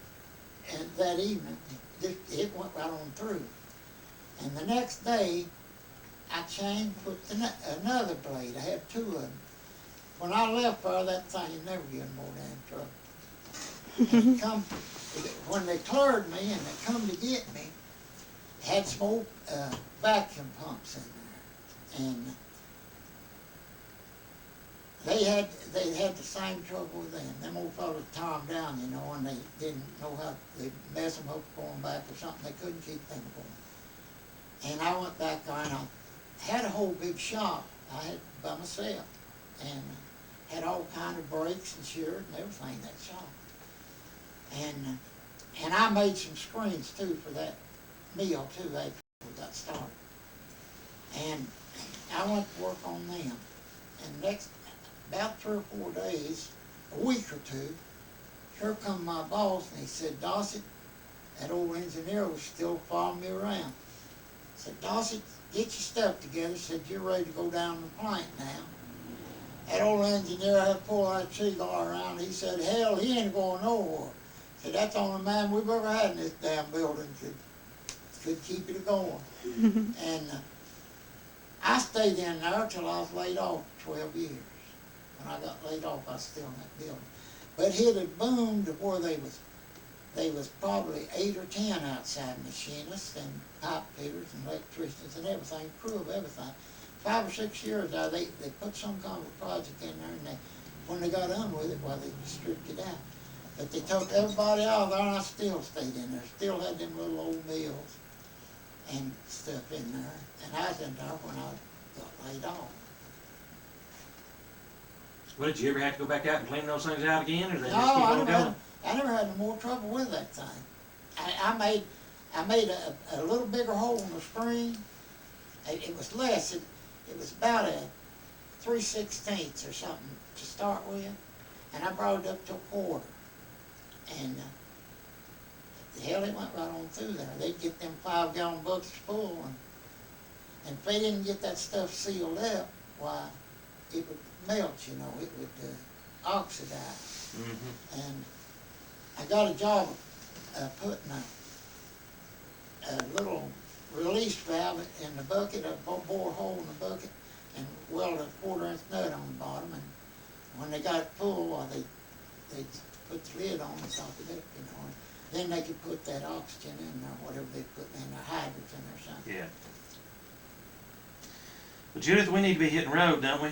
A: and that evening, it went right on through. And the next day, I changed, put another blade. I had 2 of them. When I left there, that thing never get in more damn trouble. And when they cleared me and they come to get me, had some old vacuum pumps in there. And they had the same trouble with them. Them old fellas tore them down, you know, and they didn't know how, they'd mess them up going back or something. They couldn't keep them going. And I went back there and I had a whole big shop I had by myself. And had all kind of brakes and shears and everything in that shop. And I made some screens too for that mill too after we got started. And I went to work on them. And next, about 3 or 4 days, a week or 2, here come my boss and he said, Dossett, that old engineer was still following me around. I said, Dossett, get your stuff together. Said, you're ready to go down the plank now. That old engineer had to pull that cigar around. He said, hell, he ain't going nowhere. He said, that's the only man we've ever had in this damn building could keep it going. And I stayed in there till I was laid off 12 years. When I got laid off, I was still in that building. But it had boomed to where they was probably 8 or 10 outside machinists and pipe fitters and electricians and everything, crew of everything. 5 or 6 years out, they put some kind of a project in there, and when they got done with it, well, they stripped it out. But they took everybody out of there, and I still stayed in there. Still had them little old mills and stuff in there. And I was in there when I got laid off.
E: Well, did you ever have to go back out and clean those things out again, or they
A: No,
E: just keep on going?
A: I never had no more trouble with that thing. I made a little bigger hole in the screen. It was less. It was about a 3/16 or something to start with, and I brought it up to 1/4. And hell, it went right on through there. They'd get them 5-gallon buckets full, and if they didn't get that stuff sealed up, why, it would melt, you know, it would oxidize.
E: Mm-hmm.
A: And I got a job putting a little release valve in the bucket, a bore a hole in the bucket, and weld a 1/4-inch nut on the bottom. And when they got it full, well, they put the lid on and stop it up, you know. And then they could put that oxygen in there, whatever they put in there, hydrogen or something.
E: Yeah. Well, Judith, we need to be hitting road, don't we?